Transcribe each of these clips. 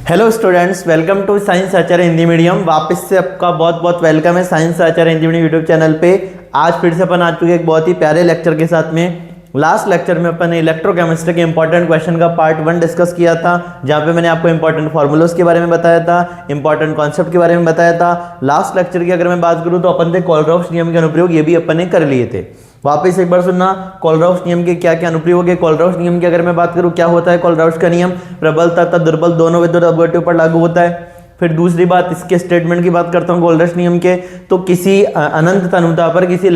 Hello students, welcome to science Acharya Hindi medium. वापस से आपका बहुत बहुत वेलकम है science Acharya Hindi medium YouTube channel पे। आज फिर से अपन आ चुके एक बहुत ही प्यारे लेक्चर के साथ में। लास्ट लेक्चर में अपन ने इलेक्ट्रोकेमिस्ट्री के इंपॉर्टेंट क्वेश्चन का पार्ट 1 डिस्कस किया था, जहां पे मैंने आपको इंपॉर्टेंट फार्मूलाज के बारे में बताया था, इंपॉर्टेंट कॉन्सेप्ट के बारे में बताया था। लास्ट लेक्चर की अगर मैं बात करूं तो अपन ने कोलरॉफ्स नियम के अनुप्रयोग ये भी अपन ने कर लिए थे। वापस एक बार सुनना, कोलरॉफ्स नियम के क्या क्या अनुप्रयोग है। कोलरॉफ्स नियम की अगर मैं बात करूं क्या होता है कोलरॉफ्स का नियम, प्रबल तथा दुर्बल दोनों विद्युत अपघट्यों पर लागू होता है। फिर दूसरी बात, इसके स्टेटमेंट की बात करता हूं कोलरॉफ्स नियम के, तो किसी अनंत तनुता पर किसी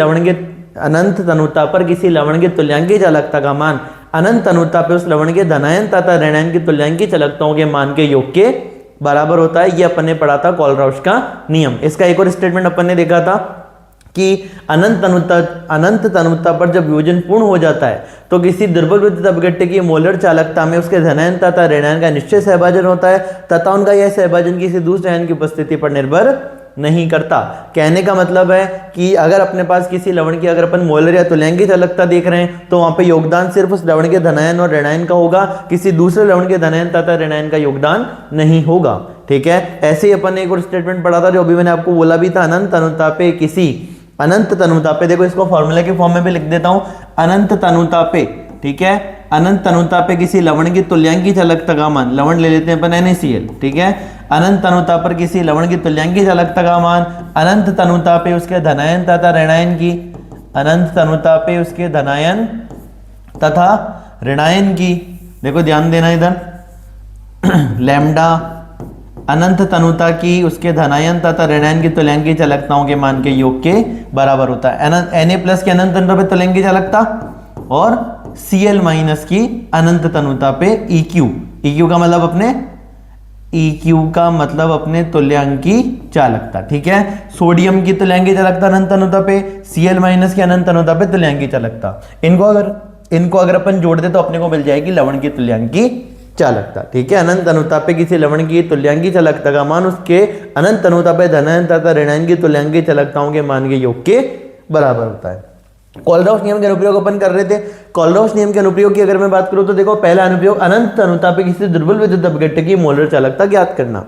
लवण के तुल्यांकी चालकता का मान अनंत तनुता पे उस लवण के धनायन तथा ऋणायन की तुल्यांकी चालकताओं के मान के योग के बराबर होता है। ये अपन ने पढ़ा था कोलरॉफ्स का नियम। इसका एक और स्टेटमेंट अपन ने देखा था कि अनंत तनुता पर जब वियोजन पूर्ण हो जाता है तो किसी दुर्बल विद्युत अपघट्य की मोलर चालकता में उसके धनायन तथा ऋणायन का निश्चय सहभाजन होता है तथा उनका यह सहभाजन किसी दूसरे आयन की उपस्थिति पर निर्भर नहीं करता। कहने का मतलब है कि अगर अपने पास किसी लवण की अगर अपन मोलर या तुल्यांकी चालकता देख रहे हैं तो वहां पे योगदान सिर्फ उस लवण के धनायन और ऋणायन का होगा, किसी दूसरे लवण के धनायन तथा ऋणायन का योगदान नहीं होगा। ठीक है, ऐसे ही अपन ने एक और स्टेटमेंट पढ़ा था जो अभी मैंने आपको बोला भी था, अनंत तनुता पे किसी अनंत तनुता पे, देखो इसको फॉर्मूला के फॉर्म में भी लिख देता हूं, अनंत तनुता पे, ठीक है, अनंत तनुता पे किसी लवण की तुल्यांकी चालकता का मान, लवण ले लेते हैं अपन NaCl, ठीक है, अनंत तनुता पर किसी लवण की तुल्यांकी चालकता का मान अनंत तनुता पे उसके धनायन तथा ऋणायन की, अनंत तनुता पे उसके धनायन तथा ऋणायन की, देखो ध्यान देना इधर, लैम्डा अनंत तनुता की उसके धनायन तथा ऋणायन की तुल्यांकी चालकताओं के मान के योग के बराबर होता है। Na प्लस की अनंत तनुता पे तुल्यांकी चालकता और Cl माइनस की अनंत तनुता पे EQ का मतलब अपने तुल्यांकी चालकता। ठीक है, सोडियम की तुल्यांकी चालकता अनंत तनुता पे, Cl माइनस की अनंत तनुता पे तुल्यांकी चालकता। इनको अगर अपन जोड़ दे तो अपने को मिल जाएगी लवण की तुल्यांकी चालकता। ठीक है, अनंत तनुता पे किसी लवण की तुल्यांकी चालकता का मान उसके अनंत तनुता पे धनायन तथा ऋणायन की तुल्यांकी चालकताओं के मान के योग के बराबर होता है। कोलरॉफ्स नियम के अनुप्रयोग अपन कर रहे थे। कोलरॉफ्स नियम के अनुप्रयोग की अगर मैं बात करूं तो देखो, पहला अनुप्रयोग अनंत तनुता पे किसी दुर्बल विद्युत अपघट्य की मोलर चालकता ज्ञात करना।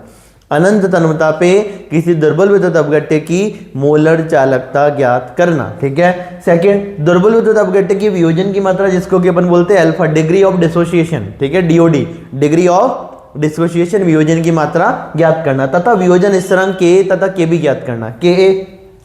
अनंत तनुता पे किसी दुर्बल विद्युत अपघट्य की मोलर चालकता ज्ञात करना। ठीक है, सेकंड, दुर्बल विद्युत अपघट्य की वियोजन की मात्रा जिसको कि अपन बोलते हैं अल्फा, डिग्री ऑफ डिसोसिएशन, ठीक है, DOD, डिग्री ऑफ डिसोसिएशन, वियोजन की मात्रा ज्ञात करना तथा वियोजन स्थिरांक Ka तथा Kb ज्ञात करना। Ka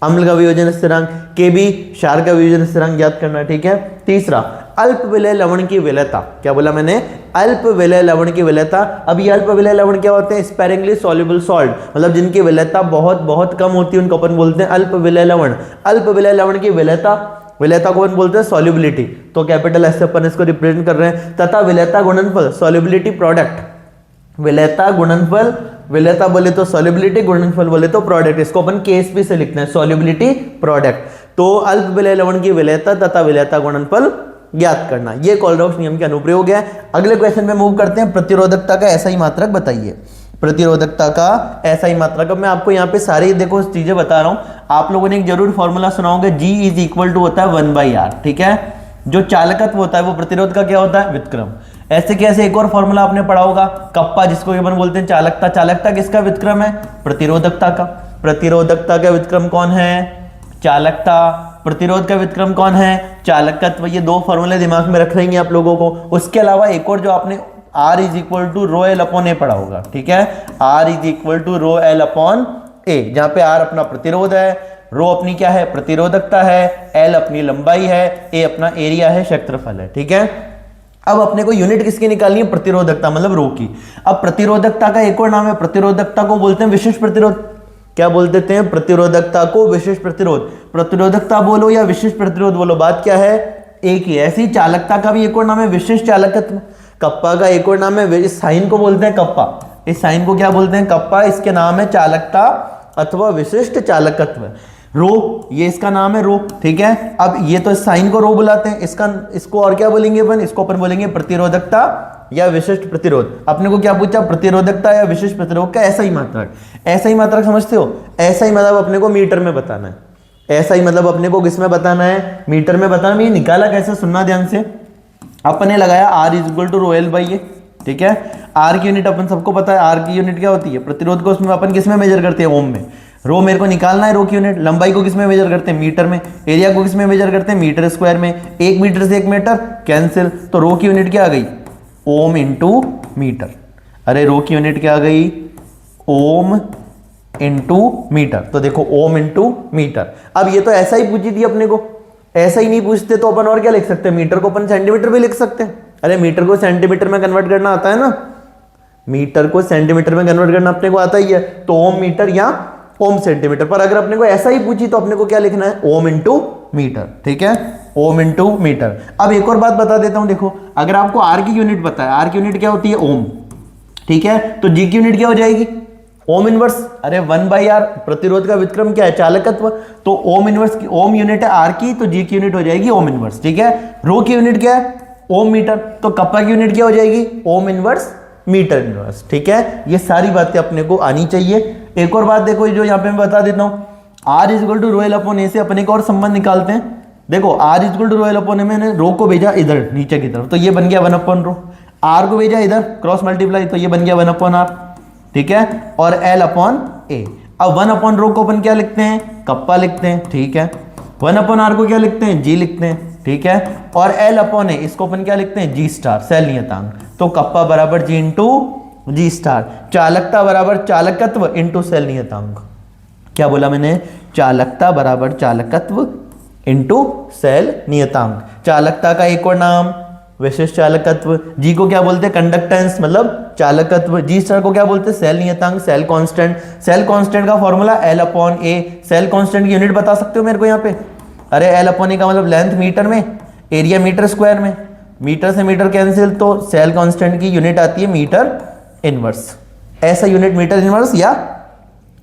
अम्ल का वियोजन स्थिरांक, Kb क्षार का वियोजन स्थिरांक ज्ञात करना। ठीक है, तीसरा, अल्प विलय लवण की विलयता। क्या बोला मैंने? अल्प विलय लवण की विलयता। अब ये अल्प विलय लवण क्या होते हैं? स्पेरिंगली सॉल्युबल सॉल्ट, मतलब जिनकी विलयता बहुत बहुत कम होती है उनको अपन बोलते हैं अल्प विलय लवण। अल्प विलय लवण की विलयता को अपन बोलते हैं सॉल्युबिलिटी, तो कैपिटल एस से अपन इसको रिप्रेजेंट कर रहे हैं। तथा विलयता गुणनफल, सॉल्युबिलिटी प्रोडक्ट, विलयता गुणनफल, विलयता बोले तो सॉल्युबिलिटी, गुणनफल बोले तो प्रोडक्ट, इसको अपन KSP से लिखते हैं, सॉल्युबिलिटी प्रोडक्ट। तो अल्प विलय लवण की विलयता तथा विलयता गुणनफल ज्ञात करना, ये कोलरॉफ्स नियम के अनुप्रयोग है। अगले क्वेश्चन में मूव करते हैं, प्रतिरोधकता का SI मात्रक बताइए। प्रतिरोधकता का SI मात्रक, अब मैं आपको यहाँ पे सारी देखो चीजें बता रहा हूं। आप लोगों ने एक जरूर फॉर्मूला सुना होगा, G इज इक्वल टू होता है 1/R। ठीक है, जो चालकत्व होता है वो प्रतिरोध का क्या होता है? व्युत्क्रम। ऐसे कैसे एक और फॉर्मूला आपने पढ़ा होगा, कप्पा, जिसको अपन बोलते हैं चालकता। चालकता किसका व्युत्क्रम है? प्रतिरोधकता का। प्रतिरोधकता का व्युत्क्रम कौन है? चालकता। प्रतिरोध का व्युत्क्रम कौन है? चालकत्व। ये दो फॉर्मूले दिमाग में रख लेंगे आप लोगों को। उसके अलावा एक और जो आपने R is equal to rho L upon A पढ़ा होगा। ठीक है, R is equal to rho L upon A, जहां पे R अपना प्रतिरोध है, रो अपनी क्या है? प्रतिरोधकता है, L अपनी लंबाई है, A अपना एरिया है, क्षेत्रफल है। ठीक है, अब अपने को यूनिट किसकी निकालनी है? प्रतिरोधकता, मतलब रो की। अब प्रतिरोधकता का एक और नाम है, प्रतिरोधकता को बोलते हैं विशिष्ट प्रतिरोध। क्या बोल देते हैं? प्रतिरोधकता को विशिष्ट प्रतिरोध। प्रतिरोधकता बोलो या विशिष्ट प्रतिरोध बोलो, बात क्या है? एक ही। ऐसी चालकता का भी एक और नाम है विशिष्ट चालकत्व। कप्पा का एक और नाम है, इस साइन को बोलते हैं कप्पा, इस साइन को क्या बोलते हैं? कप्पा। इसके नाम है चालकता अथवा विशिष्ट चालकत्व। रो, ये इसका नाम है रो। ठीक है, अब ये तो साइन को रो बुलाते हैं, इसको और क्या बोलेंगे अपन? इसको अपन बोलेंगे प्रतिरोधकता या विशिष्ट प्रतिरोध। अपने को क्या पूछा? प्रतिरोधकता या विशिष्ट प्रतिरोध का SI मात्रक। SI मात्रक समझते हो? SI मतलब अपने को मीटर में बताना है। SI मतलब अपने को किस में बताना है? मीटर में बताना। ये निकाला कैसे? सुनना ध्यान से। अपने लगाया R is equal to rho L by A, ठीक है। आर की यूनिट अपन सबको पता है, आर की यूनिट क्या होती है, प्रतिरोध को उसमें अपन किस में मेजर करते हैं, ओम में। रो मेरे को निकालना है, रो की यूनिट। लंबाई को किस में मेजर करते हैं, मीटर में। एरिया को किस में मेजर करते हैं, मीटर स्क्वायर में। 1 मीटर से 1 मीटर कैंसिल, तो रो की यूनिट क्या आ गई, ओम इंटू मीटर। अरे रो की यूनिट क्या आ गई, ओम इंटू मीटर। तो देखो ओम इंटू मीटर। अब ये तो ऐसा ही पूछी थी अपने को, ऐसा ही नहीं पूछते तो अपन और क्या लिख सकते हैं, मीटर को अपन सेंटीमीटर भी लिख सकते हैं। अरे मीटर को सेंटीमीटर में कन्वर्ट करना आता है ना, मीटर को सेंटीमीटर में कन्वर्ट करना अपने को आता ही है, तो ओम मीटर या ओम सेंटीमीटर। पर अगर अपने को ऐसा ही पूछी तो अपने को क्या लिखना है, ओम इंटू मीटर। ठीक है, ओम इंटू मीटर। अब एक और बात बता देता हूं, देखो अगर आपको आर की यूनिट पता है, आर की यूनिट क्या होती है, ओम। ठीक है, तो जी की यूनिट क्या हो जाएगी, ओम इनवर्स। अरे 1/r प्रतिरोध का व्युत्क्रम क्या है, चालकत्व। तो ओम इनवर्स की, ओम यूनिट है आर की, तो जी की यूनिट हो जाएगी ओम इनवर्स। ठीक है, रो की यूनिट क्या है, ओम मीटर, तो कप्पा की यूनिट क्या हो जाएगी, ओम इनवर्स मीटर इनवर्स। ठीक है, ये सारी बातें अपने को आनी चाहिए। एक और बात देखो, जो यहाँ पे मैं बता देता हूँ, R is equal to rho L upon A से अपने को और संबंध निकालते हैं। देखो R is equal to rho L upon A, मैंने रो को भेजा इधर नीचे की तरफ, तो ये बन गया 1 अपॉन रो। आर को भेजा इधर क्रॉस मल्टीप्लाई, तो ये बन गया 1 अपॉन आर। ठीक है, और एल अपॉन ए। अब 1 अपॉन रो को अपन क्या लिखते हैं, कप्पा लिखते हैं। ठीक है, 1 अपॉन आर को क्या लिखते हैं, जी लिखते हैं। ठीक है, और एल अपॉन ए इसको अपन क्या लिखते हैं, जी स्टार, सेल नियतांक। तो कप्पा बराबर जी इंटू जी स्टार। चालकता बराबर चालकत्व इंटू सेल नियतांक। क्या बोला मैंने, चालकता बराबर चालकत्व इंटू सेल नियतांक। चालकता का एक और नाम विशिष्ट चालकत्व। जी को क्या बोलते हैं, कंडक्टेंस मतलब चालकत्व। जी स्टार को क्या बोलते हैं, सेल नियतांक, सेल कांस्टेंट। सेल कांस्टेंट का फॉर्मूला एल अपॉन ए। सेल कांस्टेंट की यूनिट बता सकते हो मेरे को यहाँ पे, अरे एल अपॉन ए का मतलब लेंथ मीटर में, एरिया मीटर स्क्वायर में। मीटर से मीटर कैंसिल, तो सेल कांस्टेंट की यूनिट आती है मीटर इनवर्स। ऐसा यूनिट मीटर इनवर्स, या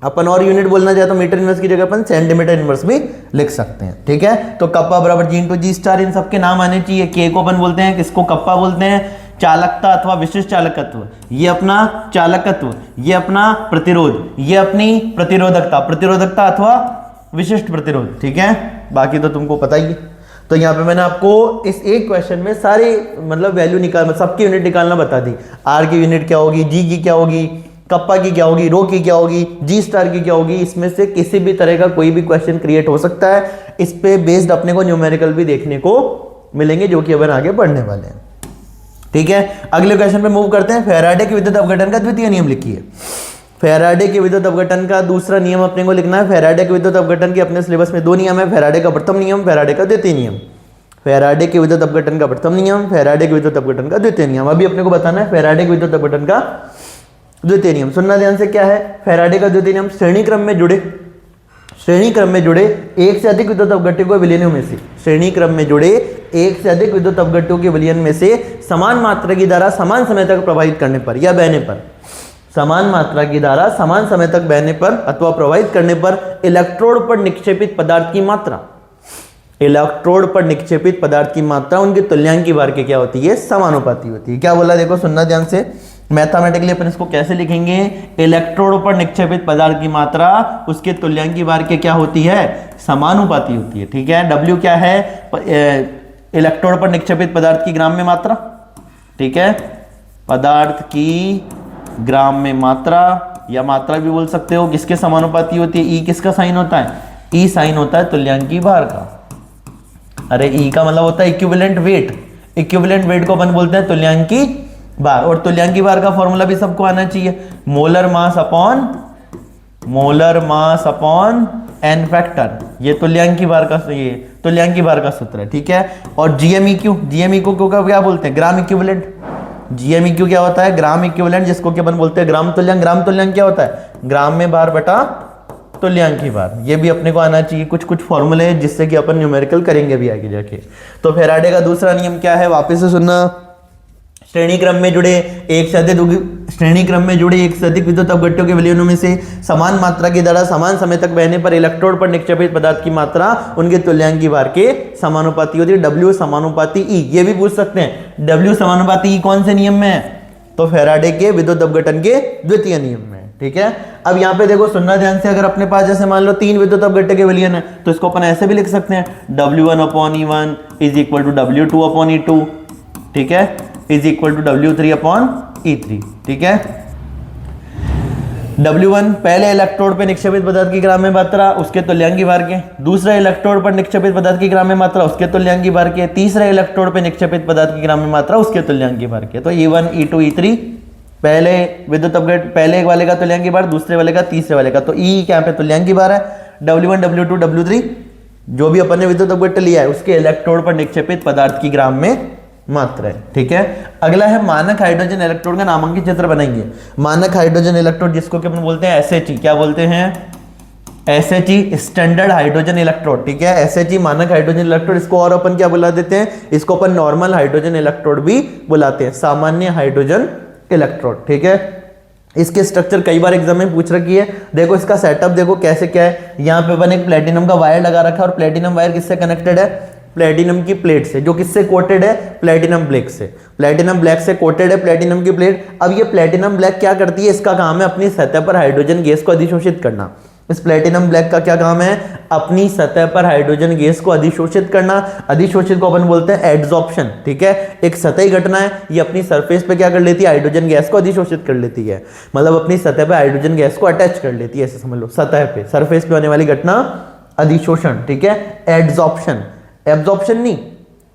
अपन और यूनिट बोलना चाहे तो मीटर इनवर्स की जगह अपन सेंटीमीटर इनवर्स भी लिख सकते हैं। ठीक है, तो कप्पा बराबर जी इंटू जी स्टार, इन सबके नाम आने चाहिए। के को अपन बोलते हैं, किसको कप्पा बोलते हैं, चालकता अथवा विशिष्ट चालकत्व। ये अपना चालकत्व, ये अपना प्रतिरोध, ये अपनी प्रतिरोधकता, प्रतिरोधकता अथवा विशिष्ट प्रतिरोध। ठीक है, बाकी तो तुमको पता ही है। तो यहाँ पे मैंने आपको इस एक क्वेश्चन में सारे मतलब वैल्यू निकाल, सबकी यूनिट निकालना बता दी। आर की यूनिट क्या होगी, जी की क्या होगी, कप्पा की क्या होगी, रो की क्या होगी, जी स्टार की क्या होगी। इसमें से किसी भी तरह का कोई भी क्वेश्चन क्रिएट हो सकता है। इस पे बेस्ड अपने को न्यूमेरिकल भी देखने को मिलेंगे, जो कि अपन आगे पढ़ने वाले हैं। ठीक है, अगले क्वेश्चन पे मूव करते हैं। फैराडे के विद्युत अपघटन का द्वितीय नियम लिखिए। फैराडे के विद्युत अपघटन का दूसरा नियम अपने को लिखना है। फैराडे के विद्युत अपघटन के अपने सिलेबस में 2 नियम है, फैराडे का प्रथम नियम, फैराडे का द्वितीय नियम। फैराडे के विद्युत अपघटन का प्रथम नियम, फैराडे के विद्युत अपघटन का द्वितीय नियम। अभी अपने को बताना है फैराडे के विद्युत अपघटन का द्वितीय नियम। सुनना ध्यान से, क्या है फैराडे का द्वितीय नियम, श्रेणी क्रम में जुड़े एक से अधिक विद्युत अपघट्यों के विलयनों में से, श्रेणी क्रम में जुड़े एक से अधिक विद्युत अपघट्यों के विलयन में से समान मात्रा की धारा समान समय तक प्रवाहित करने पर या बहने पर, समान मात्रा की धारा समान समय तक बहने पर अथवा प्रवाहित करने पर इलेक्ट्रोड पर निक्षेपित पदार्थ की मात्रा, इलेक्ट्रोड पर निक्षेपित पदार्थ की मात्रा उनके तुल्यांकी भार के क्या होती है, समानुपाती होती है। क्या बोला, देखो सुनना ध्यान से। मैथमेटिकली अपन इसको कैसे लिखेंगे, इलेक्ट्रोड पर निक्षेपित पदार्थ की मात्रा उसके तुल्यांकी भार के क्या होती है, समानुपाती होती है। ठीक है, W क्या है, इलेक्ट्रोड पर निक्षेपित पदार्थ की ग्राम में मात्रा। ठीक है, पदार्थ की ग्राम में मात्रा या मात्रा भी बोल सकते हो, किसके समानुपाती होती है। E किसका साइन होता है, E साइन होता है तुल्यांकी भार का। अरे E का मतलब होता है इक्विवेलेंट वेट, इक्विवेलेंट वेट को अपन बोलते हैं तुल्यांकी भार। और तुल्यांकी भार का फॉर्मूला भी सबको आना चाहिए, molar mass upon n factor. ये तुल्यांकी भार का, ये तुल्यांकी भार का सूत्र है। ठीक है, और जीएमईक्यू को क्या बोलते हैं, ग्राम इक्विवेलेंट। जीएमईक्यू क्या होता है, ग्राम इक्विवेलेंट, जिसको कि अपन बोलते हैं ग्राम तुल्यांक। ग्राम तुल्यांक क्या होता है, ग्राम में भार बटा तुल्यांकी भार। ये भी अपने को आना चाहिए, कुछ फॉर्मूले हैं जिससे कि अपन न्यूमेरिकल करेंगे भी आगे जाके। तो फैराडे का दूसरा नियम क्या है, वापस से सुनना। श्रेणी क्रम में जुड़े एक से अधिक विद्युत अपघट्यों के विलयनों में से समान मात्रा की धारा समान समय तक बहने पर इलेक्ट्रोड पर निक्षेपित पदार्थ की मात्रा उनके तुल्यांकी भार के समानुपाती होती है। W समानुपाती E, ये भी पूछ सकते हैं W समानुपाती E कौन से नियम में है, तो फैराडे के विद्युत अपघटन के द्वितीय नियम में। ठीक है, अब यहाँ पे देखो सुनना ध्यान से, अगर अपने पास जैसे मान लो 3 विद्युत अपघट्य के विलयन है तो इसको अपन ऐसे भी लिख सकते हैं W1/E1 is equal to W2/E2। ठीक है, इज इक्वल टू W3/E3, ठीक है। W1 पहले इलेक्ट्रोड पे निक्षेपित पदार्थ की ग्राम में मात्रा उसके तुल्यांकी भार के, दूसरे इलेक्ट्रोड पर निक्षेपित पदार्थ की ग्राम में मात्रा उसके तुल्यांकी भार के, तीसरे इलेक्ट्रोड पे निक्षेपित पदार्थ की ग्राम में मात्रा उसके तुल्यांकी भार के। तो E1 E2 E3 पहले विद्युत अपघट पहले एक वाले का तुल्यांकी भार, दूसरे वाले का, तीसरे वाले का। तो E क्या पे तुल्यांकी भार है, W1 W2 W3 जो भी अपन ने विद्युत अपघट लिया है उसके इलेक्ट्रोड पर निक्षेपित पदार्थ की ग्राम में मात्रा है, ठीक है। अगला है मानक हाइड्रोजन इलेक्ट्रोड का नामांकित चित्र बनाएंगे। मानक हाइड्रोजन इलेक्ट्रोड जिसको कि अपन बोलते हैं SHE, क्या बोलते हैं, SHE स्टैंडर्ड हाइड्रोजन इलेक्ट्रोड, ठीक है। SHE मानक हाइड्रोजन इलेक्ट्रोड, इसको और अपन क्या बुला देते हैं, इसको अपन नॉर्मल हाइड्रोजन इलेक्ट्रोड भी बुलाते हैं, सामान्य हाइड्रोजन इलेक्ट्रोड, ठीक है। इसके स्ट्रक्चर कई बार एग्जाम में पूछ रखी है। देखो इसका सेटअप देखो कैसे क्या है। यहाँ पे अपन एक प्लेटिनम का वायर लगा रखा है और प्लेटिनम वायर किससे कनेक्टेड है, प्लेटिनम की प्लेट से, जो किससे कोटेड है, प्लेटिनम ब्लैक से। प्लेटिनम ब्लैक से कोटेड है प्लेटिनम की प्लेट। अब ये प्लेटिनम ब्लैक क्या करती है, इसका काम है अपनी सतह पर हाइड्रोजन गैस को अधिशोषित करना। इस प्लेटिनम ब्लैक का क्या काम है, अपनी सतह पर हाइड्रोजन गैस को अधिशोषित करना। अधिशोषित को अपन बोलते हैं एड्सॉर्प्शन, ठीक है। एक सतही घटना है, ये अपनी सरफेस पे क्या कर लेती है, हाइड्रोजन गैस को अधिशोषित कर लेती है, मतलब अपनी सतह पे हाइड्रोजन गैस को अटैच कर लेती है, ऐसे समझ लो। सतह पे, सरफेस पे होने वाली घटना अधिशोषण, ठीक है। एड्सॉर्प्शन, एब्जॉर्प्शन नहीं,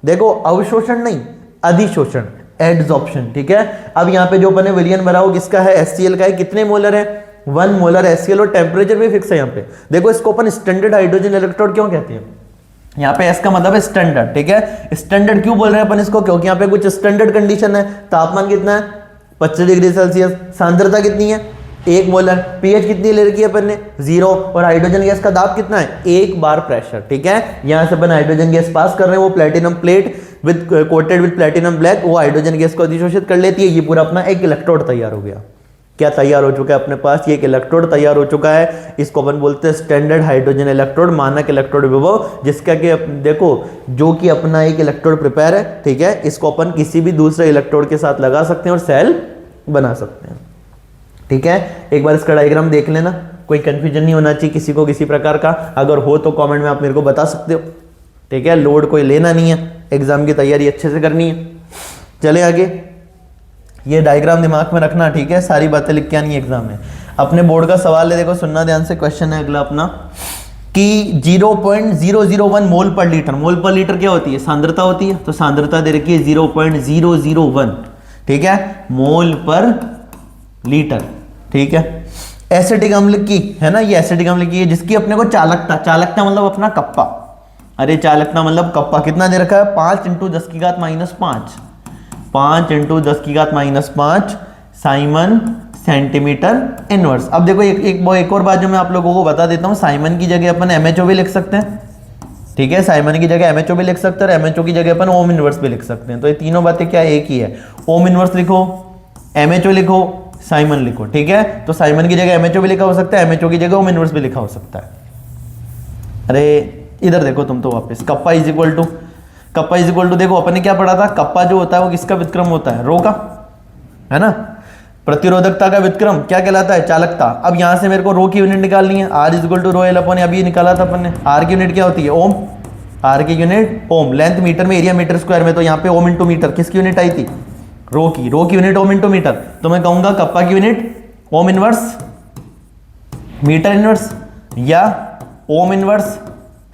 देखो अवशोषण नहीं, अधिशोषण, एड्सॉर्प्शन, ठीक है। अब यहाँ पे जो अपन ने विलयन भरा वो किसका है, HCl का है। कितने मोलर है, 1 मोलर HCl और टेम्परेचर भी फिक्स है यहाँ पे। देखो इसको अपन स्टैंडर्ड हाइड्रोजन इलेक्ट्रोड क्यों कहते हैं, यहाँ पे S का मतलब है स्टैंडर्ड, ठीक है। स्टैंडर्ड क्यों बोल रहे हैं अपन इसको, क्योंकि यहाँ पे कुछ स्टैंडर्ड कंडीशन है। तापमान कितना है, 25 डिग्री सेल्सियस, सांद्रता कितनी है 1 मोलर, पीएच कितनी ले रखी है अपन ने 0, और हाइड्रोजन गैस का दाब कितना है 1 बार प्रेशर, ठीक है। यहां से अपन हाइड्रोजन गैस पास कर रहे हैं, वो platinum plate with coated with platinum black, वो हाइड्रोजन गैस को अधिशोषित कर लेती है। ये पूरा अपना एक इलेक्ट्रोड तैयार हो गया। क्या तैयार हो चुका है अपने पास, ये एक इलेक्ट्रोड तैयार हो चुका है। इसको अपन बोलते हैं स्टैंडर्ड हाइड्रोजन इलेक्ट्रोड, मानक इलेक्ट्रोड विभव, जिसका कि देखो जो कि अपना एक इलेक्ट्रोड प्रिपेयर है, ठीक है। इसको अपन किसी भी दूसरे इलेक्ट्रोड के साथ लगा सकते हैं और सेल बना सकते हैं, ठीक है। एक बार इसका डायग्राम देख लेना, कोई कंफ्यूजन नहीं होना चाहिए किसी को किसी प्रकार का। अगर हो तो कमेंट में आप मेरे को बता सकते हो, ठीक है। लोड कोई लेना नहीं है, एग्जाम की तैयारी अच्छे से करनी है। चले आगे, ये डायग्राम दिमाग में रखना, ठीक है। सारी बातें लिख के आनी है एग्जाम में। अपने बोर्ड का सवाल है, देखो सुनना ध्यान से। क्वेश्चन है अगला अपना कि 0.001 मोल पर लीटर। मोल पर लीटर क्या होती है, सांद्रता होती है। तो सांद्रता दे रखी है 0.001, ठीक है, मोल पर लीटर, ठीक है। एसिटिक अम्ल की है ना, ये एसिटिक अम्ल की है, जिसकी अपने को चालकता, चालकता मतलब अपना कप्पा, अरे चालकता मतलब कप्पा कितना दे रखा है 5 × 10 की घात -5, 5 × 10 की घात -5 साइमन सेंटीमीटर इनवर्स। अब देखो एक और बात जो मैं आप लोगों को बता देता हूं, साइमन की जगह अपन MHO भी लिख सकते हैं, ठीक है। साइमन की जगह MHO भी लिख सकते हैं और MHO की जगह अपन ओम इनवर्स भी लिख सकते हैं। तो ये तीनों बातें क्या एक ही है, ओम इनवर्स लिखो, MHO लिखो, साइमन लिखो, ठीक है। तो साइमन की जगह MHO भी लिखा हो सकता है, MHO की जगह ओम इनवर्स भी लिखा हो सकता है। अरे इधर देखो तुम तो वापस, कप्पा इज इक्वल टू देखो अपन ने क्या पढ़ा था, कप्पा जो होता है वो किसका व्युत्क्रम होता है, रो का, है ना। प्रतिरोधकता का व्युत्क्रम क्या कहलाता है, चालकता। अब यहां से मेरे को रो की यूनिट निकालनी है, R is equal to rho l अपन ने अभी निकाला था अपन ने। R की यूनिट क्या होती है, ओम, R की यूनिट ओम, लेंथ मीटर में, एरिया मीटर स्क्वायर में। तो यहाँ पे ओम इंटू मीटर, किसकी यूनिट आई थी, रो की यूनिट ओम इंटू मीटर। तो मैं कहूंगा कप्पा की unit ohm inverse metre inverse या ohm inverse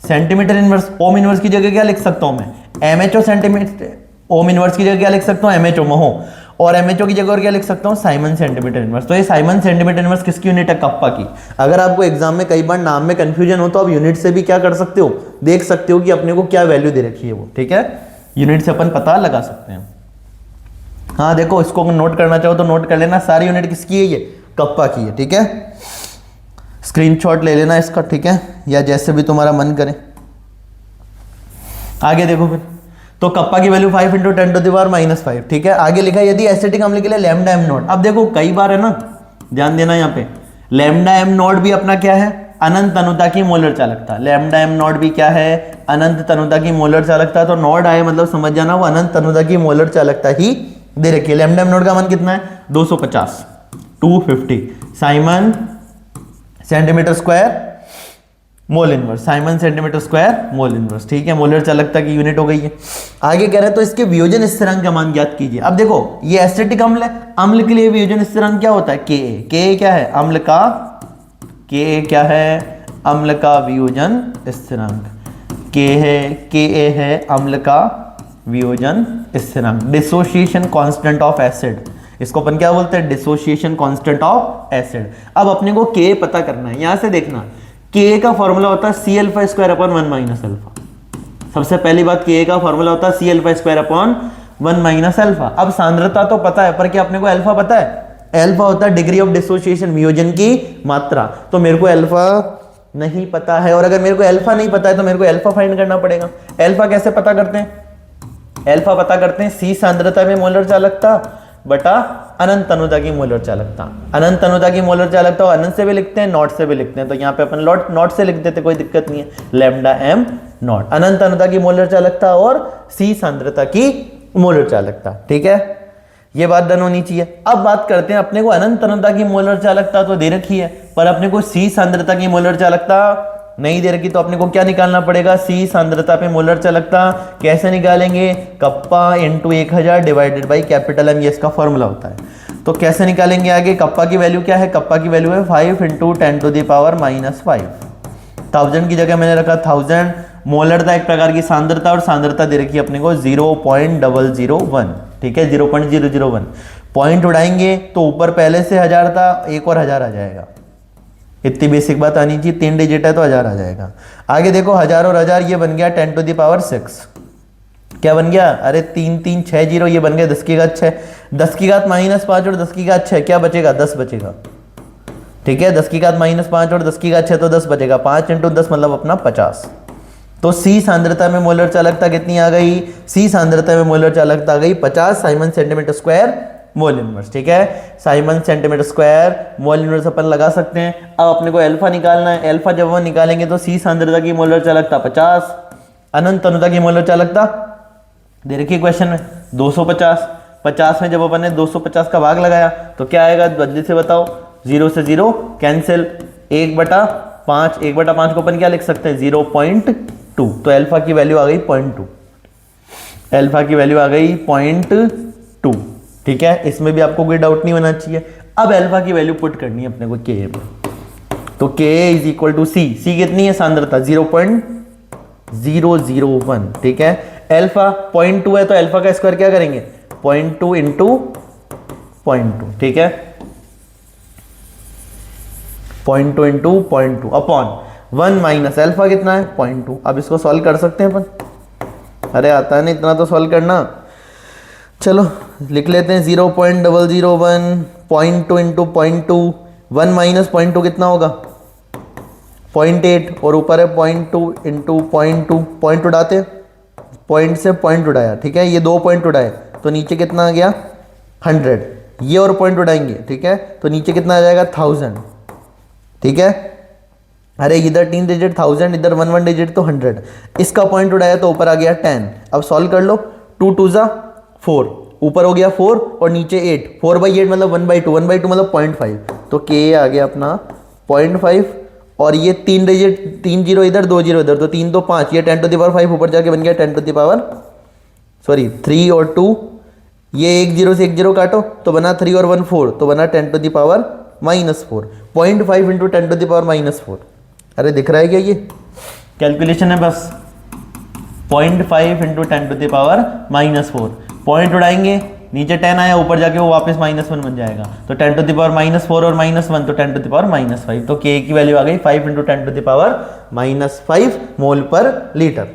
centimetre inverse. Ohm inverse की जगह क्या लिख सकता हूं मैं, MHO सेंटीमीटर, ओम इनवर्स की जगह क्या लिख सकता हूं, MHO महो, और MHO की जगह और क्या लिख सकता हूं, साइमन सेंटीमीटर इनवर्स। तो ये साइमन सेंटीमीटर इनवर्स किसकी यूनिट है, कप्पा की। अगर आपको एग्जाम में कई बार नाम में कंफ्यूजन हो तो आप यूनिट से भी क्या कर सकते हो, देख सकते हो कि अपने को क्या वैल्यू दे रखी है वो, ठीक है। यूनिट से अपन पता लगा सकते हैं। हाँ देखो, इसको नोट करना चाहो तो नोट कर लेना, सारी यूनिट किसकी है, ये कप्पा की है, ठीक है। स्क्रीनशॉट ले लेना इसका, ठीक है, या जैसे भी तुम्हारा मन करे। आगे देखो फिर, तो कप्पा की वैल्यू 5 × 10⁻⁻5, ठीक है। आगे लिखा है यदि एसिटिक अम्ल के लिए लैम्डा m नॉट। अब देखो कई बार है ना, ध्यान देना यहाँ पे, लैम्डा m नॉट भी अपना क्या है, अनंत तनुता की मोलर चालकता। लैम्डा m नॉट भी क्या है, अनंत तनुता की मोलर चालकता। तो नॉट आए मतलब समझ जाना वो अनंत तनुता की मोलर चालकता ही दे रखी है। लैम्डा m नॉट का मान कितना है 250, 250 Simon centimetre square mole inverse, Simon centimetre square mole inverse, ठीक है। मोलर चालकता की यूनिट हो गई है। आगे कह रहे हैं तो इसके वियोजन स्थिरांक का मान ज्ञात कीजिए। अब देखो ये एसिटिक अम्ल है, अम्ल के लिए वियोजन स्थिरांक क्या होता है, के क्या है अम्ल का, के क्या है अम्ल का वियोजन स्थिरांक, के है अम्ल का वियोजन स्थिरांक, डिसोसिएशन कांस्टेंट ऑफ एसिड, इसको अपन क्या बोलते हैं, डिसोसिएशन कांस्टेंट ऑफ एसिड। अब अपने को के पता करना है, यहां से देखना के का फॉर्मूला होता है C alpha square upon 1 minus alpha. सबसे पहली बात के का फॉर्मूला होता है C alpha square upon 1 minus alpha. अब सांद्रता तो पता है पर क्या अपने को अल्फा पता है, अल्फा होता है डिग्री ऑफ डिसोसिएशन, वियोजन की मात्रा, तो मेरे को अल्फा नहीं पता है। और अगर मेरे को अल्फा नहीं पता है तो मेरे को अल्फा फाइंड करना पड़ेगा। अल्फा कैसे पता करते हैं, अल्फा पता करते हैं सी सांद्रता में मोलर चालकता बटा अनंत अनुता की मोलर चालकता। अनंत अनुता की मोलर चालकता अनंत से भी लिखते हैं नॉट से भी लिखते हैं, तो यहाँ पे अपन नॉट से लिख देते, कोई दिक्कत नहीं है, लैम्डा एम नॉट, अनंत अनुता की मोलर चालकता और सी सांद्रता की मोलर चालकता, ठीक है। ये बात डन होनी चाहिए। अब बात करते हैं, अपने को अनंत अनुता की मोलर चालकता तो दे रखी है पर अपने को सी सांद्रता की मोलर चालकता नहीं दे रखी, तो अपने को क्या निकालना पड़ेगा, सी सांद्रता पे मोलर चालकता। कैसे निकालेंगे, kappa into 1000 divided by capital M, ये इसका फॉर्मूला होता है। तो कैसे निकालेंगे आगे, कप्पा की वैल्यू क्या है, कप्पा की वैल्यू है 5 इंटू 10 टू द पावर -5, 1000 की जगह मैंने रखा 1000। मोलर था एक प्रकार की सांद्रता और सांद्रता दे रखी है अपने को 0.001, ठीक है 0.001। पॉइंट उड़ाएंगे तो ऊपर पहले से 1000 था, एक और 1000 आ जाएगा, इतनी बेसिक बात आनी चाहिए, 3 डिजिट है तो 1000 आ जाएगा। आगे देखो 1000 और 1000 ये बन गया 10 टू द पावर 6, क्या बन गया, अरे 3 3 6 0, ये बन गया 10 की घात 6, 10 की घात -5 और 10 की घात 6, क्या बचेगा 10 बचेगा, ठीक है 10 की घात -5 और 10 की घात 6 तो 10 बचेगा, 5 इंटू 10 मतलब अपना 50। तो सी सांद्रता में मोलर चालकता कितनी आ गई, सी सांद्रता में मोलर चालकता आ गई 50 siemens centimetre square mole inverse, ठीक है। Siemens centimetre square mole inverse अपन लगा सकते हैं। अब अपने को अल्फा निकालना है, अल्फा जब हम निकालेंगे तो सी सांद्रता की मोलर चालकता 50, अनंत अनुता की मोलर चालकता दे रखी क्वेश्चन में 250, 50 में जब अपन ने 250 का भाग लगाया तो क्या आएगा, जल्दी से बताओ, 0 से 0 कैंसिल, 1/5, 1/5 को अपन क्या लिख सकते हैं 0.2, तो अल्फा की वैल्यू आ गई 0.2, अल्फा की वैल्यू आ गई 0.2, ठीक है। इसमें भी आपको कोई डाउट नहीं होना चाहिए। अब अल्फा की वैल्यू पुट करनी है अपने को के में, तो के इज इक्वल टू सी, सी कितनी है सांद्रता 0.001, ठीक है। अल्फा 0.2 है तो अल्फा का स्क्वायर क्या करेंगे 0.2 इंटू 0.2, ठीक है 0.2 इंटू 0.2 अपॉन 1 माइनस अल्फा कितना है 0.2। अब इसको सॉल्व कर सकते हैं अपन, अरे आता है नहीं इतना तो सॉल्व करना, चलो लिख लेते हैं 0.001, 0.2 इंटू 0.2, 1 माइनस 0.2 कितना होगा 0.8 और ऊपर है 0.2 इंटू 0.2, पॉइंट उड़ाते, पॉइंट से पॉइंट उड़ाया, ठीक है, ये 2 पॉइंट उड़ाए तो नीचे कितना आ गया 100, ये और पॉइंट उड़ाएंगे, ठीक है, तो नीचे कितना आ जाएगा 1000, ठीक है। अरे इधर 3 डिजिट 1000, इधर 1 डिजिट तो 100, इसका पॉइंट उड़ाया तो ऊपर आ गया 10। अब सॉल्व कर लो, 2 2 जा 4, ऊपर हो गया 4 और नीचे 8, 4/8 मतलब 1/2, 1/2 मतलब 0.5, तो के आ गया अपना 0.5 और ये 3 डिजिट 3 0 इधर 2 0 इधर, तो 3 तो 5, ये 10 टू द पावर 5 ऊपर जाके बन गया 10 टू द पावर 3 और 2, ये 1 0 से 1 0 काटो तो बना 3 और 1 4, तो बना 10 to the power -4, 0.5 into 10 to the power -4। अरे दिख रहा है क्या, ये कैलकुलेशन है बस, 0.5 into 10 to the power -4, point उड़ाएंगे नीचे 10 आया, ऊपर जाके वो वापस -1 बन जाएगा, तो 10 टू द पावर -4 और -1 तो 10 टू द पावर -5, तो के की वैल्यू आ गई 5 इंटू 10 टू द पावर -5 मोल पर लीटर।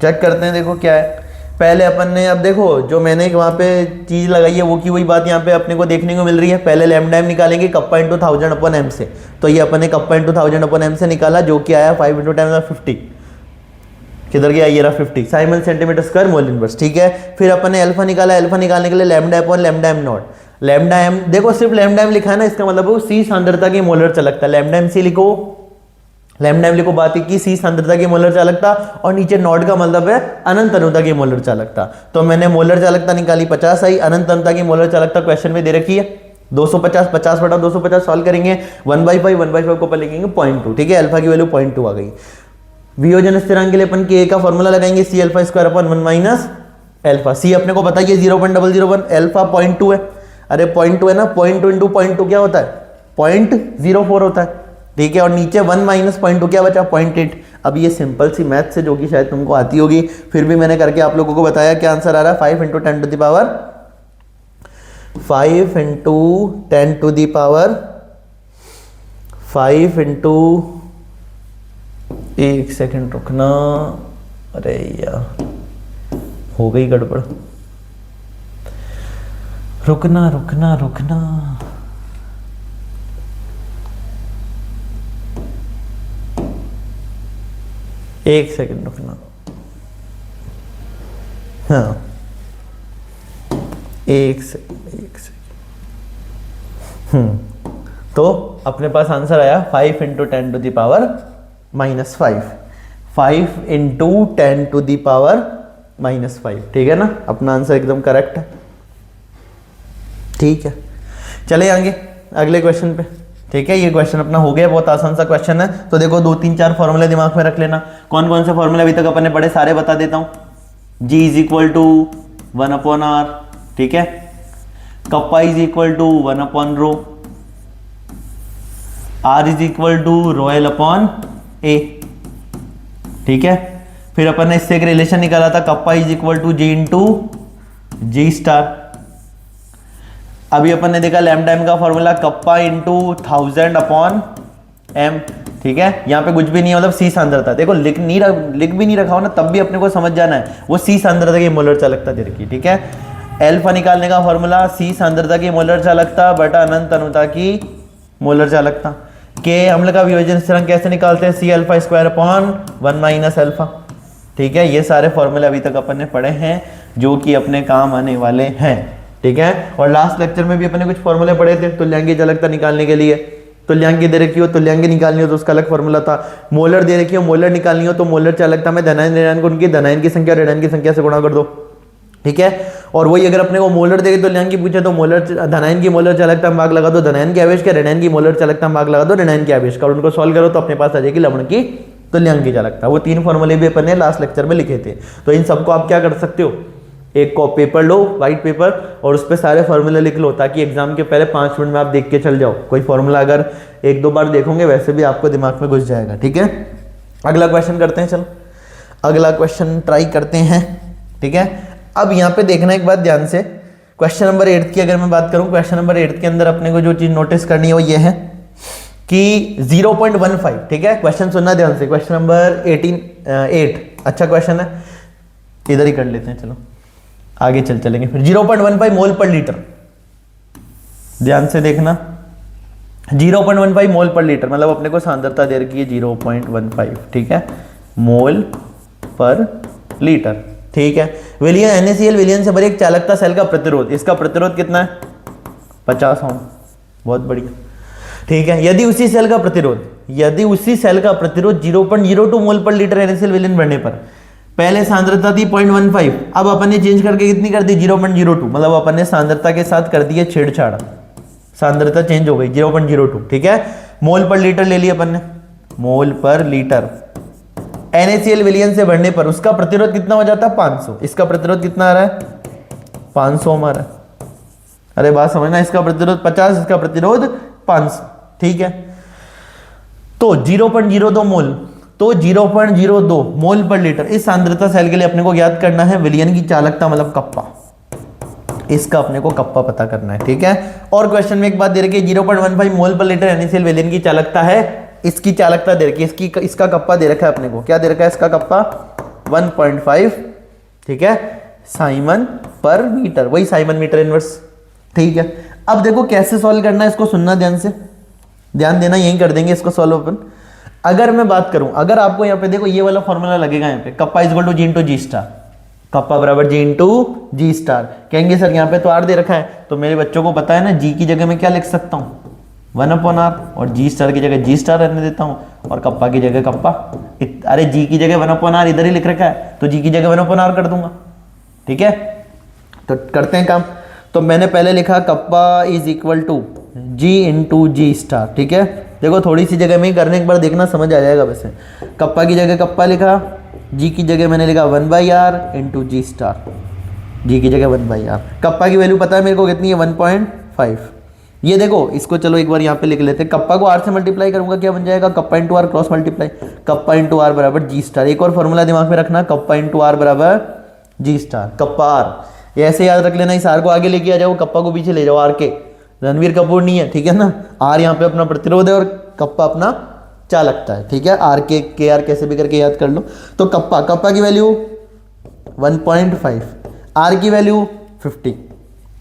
चेक करते हैं, देखो क्या है। पहले अपन ने, अब देखो जो मैंने वहाँ पे चीज़ लगाई है वो की वही बात यहाँ पे अपने को देखने को मिल रही है। पहले लैम्डा एम निकालेंगे कप्पा इंटू 1000 अपॉन एम से, तो ये अपन ने कप्पा इंटू 1000 अपॉन एम से निकाला जो कि आया 5 इंटू 10 50, किधर गया ये रहा 50 siemens centimetre square mole inverse, ठीक है। फिर अपन ने अल्फा निकाला, अल्फा निकालने के लिए lambda upon lambda m naught, lambda m देखो सिर्फ लैम्डा एम लिखा है ना, इसका मतलब वो सी सांद्रता की मोलर चालकता, लैम्डा एम सी लिखो, लैम्डा एम लिखो, बात की सी सांद्रता की मोलर चालकता और नीचे नॉट का मतलब है अनंत अनुता की मोलर चालकता। तो मैंने मोलर चालकता निकाली 50 आई, अनंत अनुता की मोलर चालकता क्वेश्चन में दे रखी है 250 50 बटा 250 सॉल्व करेंगे 1/5 को अपन लिखेंगे 0.2, ठीक है। अल्फा की वैल्यू 0.2 आ गई। वियोजन स्थिरांक के लिए अपन के का फॉर्मूला लगाएंगे C alpha square upon 1 minus alpha. C अपने को पता है 0.001, अल्फा 0.2 है। अरे 0.2 है ना, 0.2 इंटू 0.2 क्या होता है 0.04 होता है, ठीक है। और नीचे 1 माइनस 0.2 क्या बचा 0.8। अब ये सिंपल सी मैथ से जो कि शायद तुमको आती होगी, फिर भी मैंने करके आप लोगों को बताया क्या आंसर आ रहा है 5 into 10 to the power 5 into 10 to the power 5 into, एक सेकंड रुकना, अरे यार हो गई गड़बड़, रुकना रुकना रुकना, एक सेकंड रुकना, हाँ एक सेकंड तो अपने पास आंसर आया 5 into 10 to the power -5, 5 into 10 to the power -5, ठीक है ना। अपना आंसर एकदम करेक्ट है, ठीक है। चले आगे अगले क्वेश्चन पे, ठीक है। ये क्वेश्चन अपना हो गया, बहुत आसान सा क्वेश्चन है। तो देखो 2 3 4 फॉर्मूले दिमाग में रख लेना। कौन कौन से फॉर्मूले अभी तक अपन ने पढ़े सारे बता देता हूं। G is equal to 1/r, ठीक है। कप्पा इज इक्वल टू 1/रो, R is equal to ρl upon A, ठीक है। फिर अपन ने इससे एक रिलेशन निकाला था, kappa is equal to G into G star. अभी अपन ने देखा लैम्डा m का फॉर्मूला कप्पा इंटू 1000 अपॉन m, ठीक है। यहाँ पे कुछ भी नहीं है, मतलब सी सांद्रता। देखो लिख भी नहीं रखा हो ना, तब भी अपने को समझ जाना है वो सी सांद्रता की मोलर चालकता दे रखी है, ठीक है। एल्फा निकालने का फॉर्मूला सी सांद्रता की मोलर चालकता बटा अनंत अनुता की मोलर चालकता। के अम्ल का वियोजन स्थिरांक कैसे निकालते हैं, C alpha square upon 1 minus alpha, ठीक है। ये सारे फॉर्मूले अभी तक अपन ने पढ़े हैं जो कि अपने काम आने वाले हैं, ठीक है। और लास्ट लेक्चर में भी अपने कुछ फॉर्मूले पढ़े थे तुल्यांकी चालकता निकालने के लिए। तुल्यांकी दे रखी हो, तुल्यांकी निकालनी हो तो उसका अलग फॉर्मूला था। मोलर दे रखी हो, मोलर निकालनी हो तो मोलर चालकता में धनायन ऋणायन को उनकी धनायन की संख्या ऋणायन की संख्या से गुणा कर दो, ठीक है। और वही अगर अपने को मोलर देगी तुल्यांकी पूछे तो मोलर धनायन की मोलर चालकता भाग लगा दो धनायन के आवेश का, ऋणायन की मोलर चालकता भाग लगा दो ऋणायन के आवेश का, और उनको सॉल्व करो तो अपने पास आ जाएगी लवण की तुल्यांकी चालकता। वो 3 फॉर्मूले भी अपन ने लास्ट लेक्चर में लिखे थे। तो इन सबको आप क्या कर सकते हो, एक पेपर लो व्हाइट पेपर और उस पर सारे फॉर्मूले लिख लो, ताकि एग्जाम के पहले 5 मिनट में आप देख के चल जाओ। कोई फॉर्मूला अगर 1-2 बार देखोगे वैसे भी आपको दिमाग में घुस जाएगा, ठीक है। अगला क्वेश्चन करते हैं, चलो अगला क्वेश्चन ट्राई करते हैं, ठीक है। अब यहाँ पे देखना एक बात ध्यान से, क्वेश्चन नंबर 8 की अगर मैं बात करूं, क्वेश्चन नंबर 8 के अंदर अपने को जो चीज नोटिस करनी है वो ये है कि 0.15, ठीक है। क्वेश्चन सुनना ध्यान से, क्वेश्चन नंबर 8 अच्छा क्वेश्चन है, इधर ही कर लेते हैं, चलो आगे चलेंगे फिर। 0.15 मोल पर लीटर, ध्यान से देखना 0.15 मोल पर लीटर, मतलब अपने को सांद्रता दे रखी है 0.15, ठीक है, मोल पर लीटर, ठीक है। विलियन NaCl विलियन से भरी एक चालकता सेल का प्रतिरोध, इसका प्रतिरोध कितना है 50 ओम, बहुत बढ़िया, ठीक है। यदि उसी सेल का प्रतिरोध 0.02 मोल पर लीटर NaCl विलियन बढ़ने पर, पहले सांद्रता थी 0.15, अब अपन ने चेंज करके कितनी कर दी 0.02, मतलब अपन ने सांद्रता के साथ कर दी है छेड़छाड़, सांद्रता चेंज हो गई 0.02, ठीक है। मोल पर लीटर ले लिया अपन ने, मोल पर लीटर NaCl विलियन से बढ़ने पर उसका प्रतिरोध कितना हो जाता है 500, इसका प्रतिरोध कितना आ रहा है 500 ओम आ रहा है। अरे बात समझना, इसका प्रतिरोध 50, इसका प्रतिरोध 500, ठीक है। तो 0.02 मोल, तो 0.02 मोल पर लीटर इस सांद्रता सेल के लिए अपने को ज्ञात करना है विलियन की चालकता, मतलब कप्पा, इसका अपने को कप्पा पता करना है, ठीक है। और क्वेश्चन में एक बात दे रखी है 0.15 मोल पर लीटर NaCl विलियन की चालकता है, इसकी चालकता दे रखी है, इसका कप्पा दे रखा है अपने को, क्या दे रखा है इसका कप्पा 1.5, ठीक है, साइमन पर मीटर, वही साइमन मीटर इनवर्स, ठीक है। अब देखो कैसे सॉल्व करना है, इसको सुनना ध्यान से, ध्यान देना, यही कर देंगे इसको सॉल्व अपन। अगर मैं बात करूं, अगर आपको यहाँ पे देखो ये वाला फॉर्मूला लगेगा यहाँ पे, kappa is equal to G into G star, kappa बराबर G इंटू जी स्टार। कहेंगे सर यहाँ पे तो R दे रखा है, तो मेरे बच्चों को पता है ना G की जगह मैं क्या लिख सकता हूँ 1/r, और G स्टार की जगह G स्टार रहने देता हूँ, और कप्पा की जगह कप्पा। अरे G की जगह 1/r इधर ही लिख रखा है, तो G की जगह 1/r कर दूंगा, ठीक है। तो करते हैं काम। तो तो मैंने पहले लिखा kappa is equal to G into G star, ठीक है। देखो थोड़ी सी जगह में ही करने, एक बार देखना समझ आ जाएगा। वैसे कप्पा की जगह कप्पा लिखा, जी की जगह मैंने लिखा 1/r इंटू जी स्टार, जी की जगह 1/r। कप्पा की वैल्यू पता है मेरे को कितनी है, 1.5। ये देखो इसको चलो एक बार यहाँ पे लिख लेते हैं। कप्पा को r से मल्टीप्लाई करूंगा क्या बन जाएगा, kappa into R cross multiply, kappa into R बराबर जी स्टार। एक और फॉर्मूला दिमाग में रखना, कप्पा इंटू आर बराबर जी स्टार, कप्पा आर। ये ऐसे याद रख लेना, इस आर को आगे लेके आ जाओ, कप्पा को पीछे ले जाओ, आर के रणवीर कपूर नहीं है, ठीक है ना। आर यहाँ पे अपना प्रतिरोध है और कप्पा अपना चालकता है, ठीक है। आर के आर कैसे भी करके याद कर लो। तो कप्पा की वैल्यू 1.5, आर की वैल्यू 50,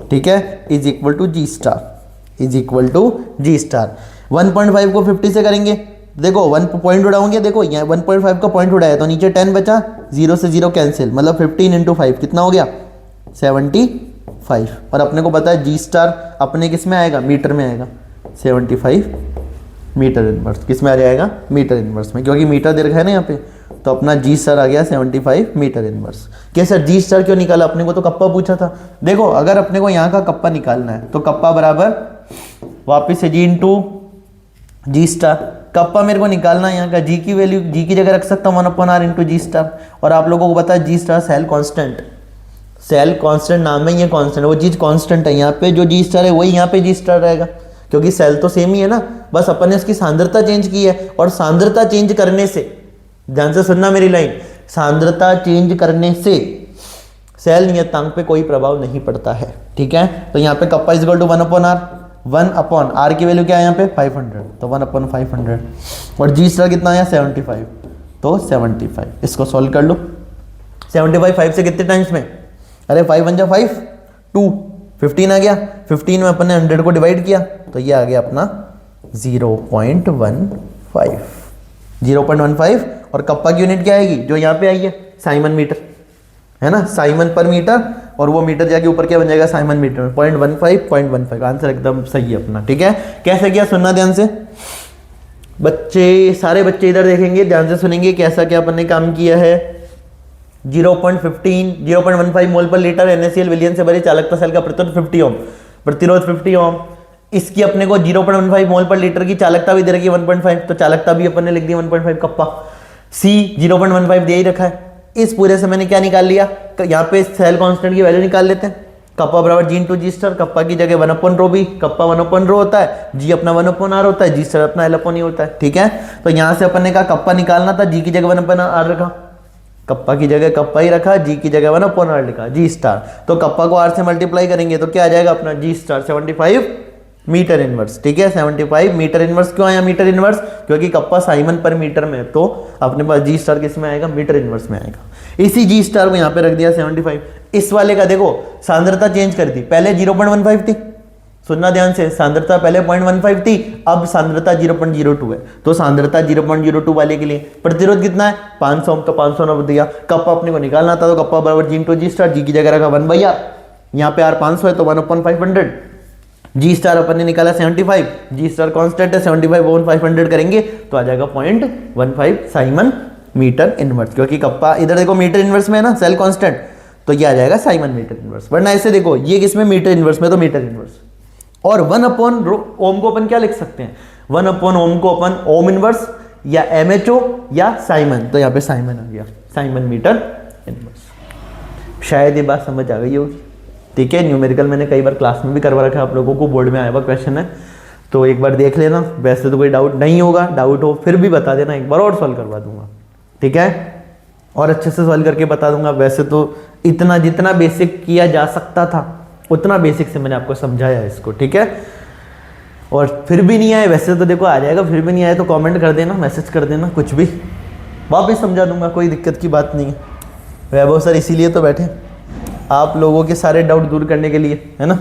ठीक है, is equal to G star, is equal to G star. 1.5 को 50 से करेंगे, देखो 1 पॉइंट उड़ाओगे, देखो यहाँ 1.5 का पॉइंट उड़ाया तो नीचे 10 बचा, 0 से 0 कैंसिल, मतलब 15 इंटू 5 कितना हो गया 75। और अपने को पता है जी स्टार अपने किस में आएगा, मीटर में आएगा। 75 मीटर इनवर्स किस में आ जाएगा, मीटर इनवर्स में, क्योंकि मीटर दे रखा है ना यहाँ पे। तो अपना जी स्टार आ गया 75 मीटर इनवर्स। क्या सर जी स्टार क्यों निकाला, अपने को तो कप्पा पूछा था। देखो अगर अपने को यहाँ का कप्पा निकालना है तो कप्पा बराबर वापिस से जी इंटू जी स्टार। कप्पा मेरे को निकालना है यहाँ का, जी की वैल्यू जी की जगह रख सकता हूँ 1/r इंटू जी स्टार। और आप लोगों को पता है G star cell constant, cell constant नाम है, ये कांस्टेंट वो चीज कांस्टेंट है। यहाँ पे जो जी स्टार है वही यहाँ पे जी स्टार रहेगा, क्योंकि सेल तो सेम ही है ना, बस अपन ने उसकी सांद्रता चेंज की है। और सांद्रता चेंज करने से, ध्यान से सुनना मेरी लाइन, सांद्रता चेंज करने से सेल नियतांक पे कोई प्रभाव नहीं पड़ता है, ठीक है। तो यहाँ पे kappa is equal to 1/r, 1/r की वैल्यू क्या है यहाँ पे 500, तो 1/500। और जी स्टार कितना आया 75, तो 75। इसको सॉल्व कर लो। 75 5 से कितने टाइम्स में, अरे 5 1 जा 5 2 15 आ गया। 15 में अपन ने 100 को डिवाइड किया तो ये आ गया अपना 0.15, 0.15। और कप्पा की यूनिट क्या आएगी, जो यहाँ पे आई है साइमन मीटर, है ना, साइमन पर मीटर। और वो मीटर जाके ऊपर क्या बन जाएगा, साइमन मीटर में 0.15 आंसर एकदम सही है अपना, ठीक है। कैसे किया सुनना ध्यान से, बच्चे सारे बच्चे इधर देखेंगे, ध्यान से सुनेंगे कैसा क्या अपन ने काम किया है। 0.15 मोल पर लीटर NaCl विलयन से भरी चालकता सेल का प्रतिरोध 50 ओम, प्रतिरोध 50 ओम। इसकी अपने को 0.15 मोल पर लीटर की चालकता भी दे रखी है 1.5, तो चालकता भी अपन ने लिख दी 1.5 कप्पा। C 0.15 दे ही रखा है। इस पूरे से मैंने क्या निकाल लिया, यहाँ पे सेल कांस्टेंट की वैल्यू निकाल लेते हैं। कप्पा बराबर जी इंटू जी स्टार, कप्पा की जगह 1/ρ भी, कप्पा 1/ρ होता है, जी अपना 1/r होता है, जी स्टार अपना L/E होता है, ठीक है। तो यहाँ से अपन ने कहा कप्पा निकालना था, जी की जगह 1/r रखा, कप्पा की जगह कप्पा ही रखा, जी की जगह 1/r लिखा, जी स्टार। तो कप्पा को r से मल्टीप्लाई करेंगे तो क्या आ जाएगा अपना जी स्टार 75 मीटर इनवर्स, ठीक है। 75 मीटर इनवर्स। क्यों आया मीटर इनवर्स, क्योंकि कप्पा साइमन पर मीटर में, तो अपने पास जी स्टार किस में आएगा, मीटर इनवर्स में आएगा। इसी जी स्टार को यहाँ पे रख दिया 75। इस वाले का देखो सांद्रता चेंज कर दी, पहले 0.15 थी, सुनना ध्यान से, सांद्रता पहले 0.15 थी, अब सांद्रता 0.02 है। तो सांद्रता 0.02 वाले के लिए प्रतिरोध कितना है 500 ओम, तो 500 नंबर दिया। कप्पा अपने को निकालना था, तो कप्पा बराबर जी इंटू जी स्टार, जी की जगह रखा 1/r, यहाँ पे r 500 है तो 1/500। जी स्टार अपन ने निकाला 75, जी स्टार कांस्टेंट है 75/500 करेंगे तो आ जाएगा 0.15 साइमन मीटर इनवर्स, क्योंकि कप्पा इधर देखो मीटर इनवर्स में है ना सेल कांस्टेंट, तो ये आ जाएगा साइमन मीटर इनवर्स। वरना ऐसे देखो ये किसमें मीटर इनवर्स में, तो मीटर इनवर्स। और 1/ओम को अपन क्या लिख सकते हैं, 1/ओम को अपन ओम इनवर्स या MHO या साइमन, तो यहाँ पे साइमन आ गया, साइमन मीटर इनवर्स। शायद ये बात समझ आ गई होगी, ठीक है। न्यूमेरिकल मैंने कई बार क्लास में भी करवा रखा है, आप लोगों को बोर्ड में आया हुआ क्वेश्चन है, तो एक बार देख लेना। वैसे तो कोई डाउट नहीं होगा, डाउट हो फिर भी बता देना, एक बार और सॉल्व करवा दूंगा, ठीक है, और अच्छे से सॉल्व करके बता दूंगा। वैसे तो इतना जितना बेसिक किया जा सकता था उतना बेसिक से मैंने आपको समझाया इसको, ठीक है। और फिर भी नहीं आए, वैसे तो देखो आ जाएगा, फिर भी नहीं आए तो कमेंट कर देना, मैसेज कर देना, कुछ भी वापस समझा दूंगा, कोई दिक्कत की बात नहीं है। वैभव सर इसीलिए तो बैठे, आप लोगों के सारे डाउट दूर करने के लिए, है ना।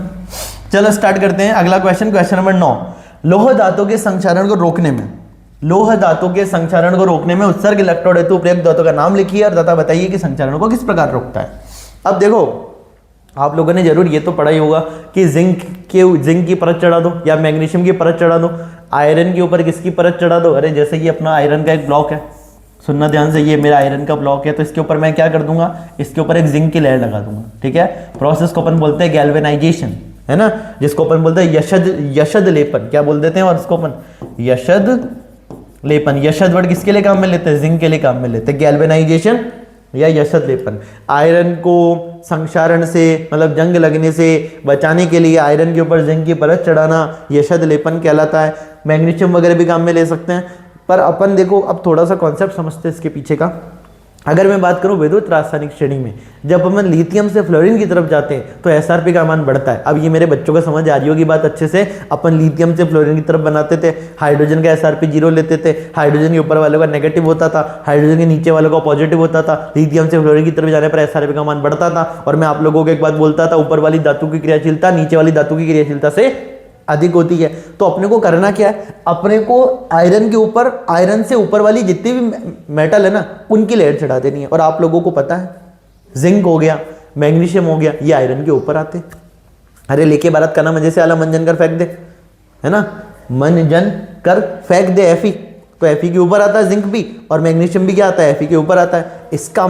चलो स्टार्ट करते हैं अगला क्वेश्चन, क्वेश्चन नंबर 9। लोह धातु के संक्षारण को रोकने में, लोह धातु के संक्षारण को रोकने में उत्सर्ग इलेक्ट्रोड हेतु प्रयुक्त धातु का नाम लिखिए और तथा बताइए कि संक्षारण को किस प्रकार रोकता है। अब देखो आप लोगों ने जरूर ये तो पढ़ा ही होगा कि जिंक की परत चढ़ा दो या मैग्नीशियम की परत चढ़ा दो, आयरन के ऊपर किसकी परत चढ़ा दो। अरे जैसे कि अपना आयरन का एक ब्लॉक है, सुनना ध्यान से, ये मेरा आयरन का ब्लॉक है, तो इसके ऊपर मैं क्या कर दूंगा, इसके ऊपर एक जिंक की लेयर लगा दूंगा, ठीक है। प्रोसेस को अपन बोलते हैं गैल्वेनाइजेशन, है ना, जिसको अपन बोलते हैं यशद लेपन, क्या बोल देते हैं, और इसको अपन यशद लेपन। यशद वर्ड किसके लिए काम में लेते हैं, जिंक के लिए काम में लेते हैं, गैल्वेनाइजेशन या यशद लेपन। आयरन को संक्षारण से मतलब जंग लगने से बचाने के लिए आयरन के ऊपर जिंक की परत चढ़ाना यशद लेपन कहलाता है। मैग्नीशियम वगैरह भी काम में ले सकते हैं, पर अपन देखो अब थोड़ा सा कॉन्सेप्ट समझते हैं इसके पीछे का। अगर मैं बात करूं विद्युत रासायनिक श्रेणी में, जब अपन लिथियम से फ्लोरीन की तरफ जाते हैं तो एसआरपी का मान बढ़ता है। अब ये मेरे बच्चों को समझ आ रही होगी बात अच्छे से। अपन लिथियम से फ्लोरीन की तरफ बनाते थे, हाइड्रोजन का एसआरपी 0 लेते थे, हाइड्रोजन के ऊपर वालों का नेगेटिव होता था, हाइड्रोजन के नीचे वालों का पॉजिटिव होता था। लिथियम से फ्लोरीन की तरफ जाने पर एसआरपी का मान बढ़ता था। और मैं आप लोगों को एक बात बोलता था, ऊपर वाली धातु की क्रियाशीलता नीचे वाली धातु की क्रियाशीलता से अधिक होती है। तो अपने को करना क्या है, अपने को आयरन के ऊपर, आयरन से ऊपर वाली जितनी भी मेटल है ना, उनकी लेयर चढ़ा देनी है। और आप लोगों को पता है जिंक हो गया, मैग्नीशियम हो गया, ये आयरन के ऊपर आते। अरे लेके भारत का ना मजे से आला मंजन कर फेंक दे, है ना, मंजन कर फेंक दे एफी, तो एफी के ऊपर आता है जिंक भी, और मैग्नीशियम भी क्या आता है, एफी के ऊपर आता है। इसका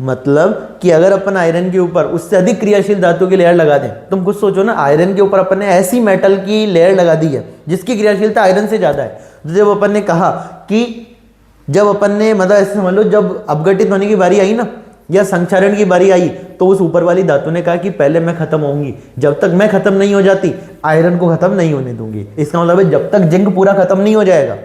मतलब कि अगर अपन आयरन के ऊपर उससे अधिक क्रियाशील धातु की लेयर लगा दें, तुम कुछ सोचो ना, आयरन के ऊपर अपन ने ऐसी मेटल की लेयर लगा दी है जिसकी क्रियाशीलता आयरन से ज्यादा है। तो जब अपन ने कहा कि जब अपन ने मतलब ऐसे समझ लो, जब अपघटित होने की बारी आई ना, या संक्षारण की बारी आई, तो उस ऊपर वाली धातु ने कहा कि पहले मैं खत्म होंगी, जब तक मैं खत्म नहीं हो जाती आयरन को खत्म नहीं होने दूंगी। इसका मतलब है जब तक जिंक पूरा खत्म नहीं हो जाएगा,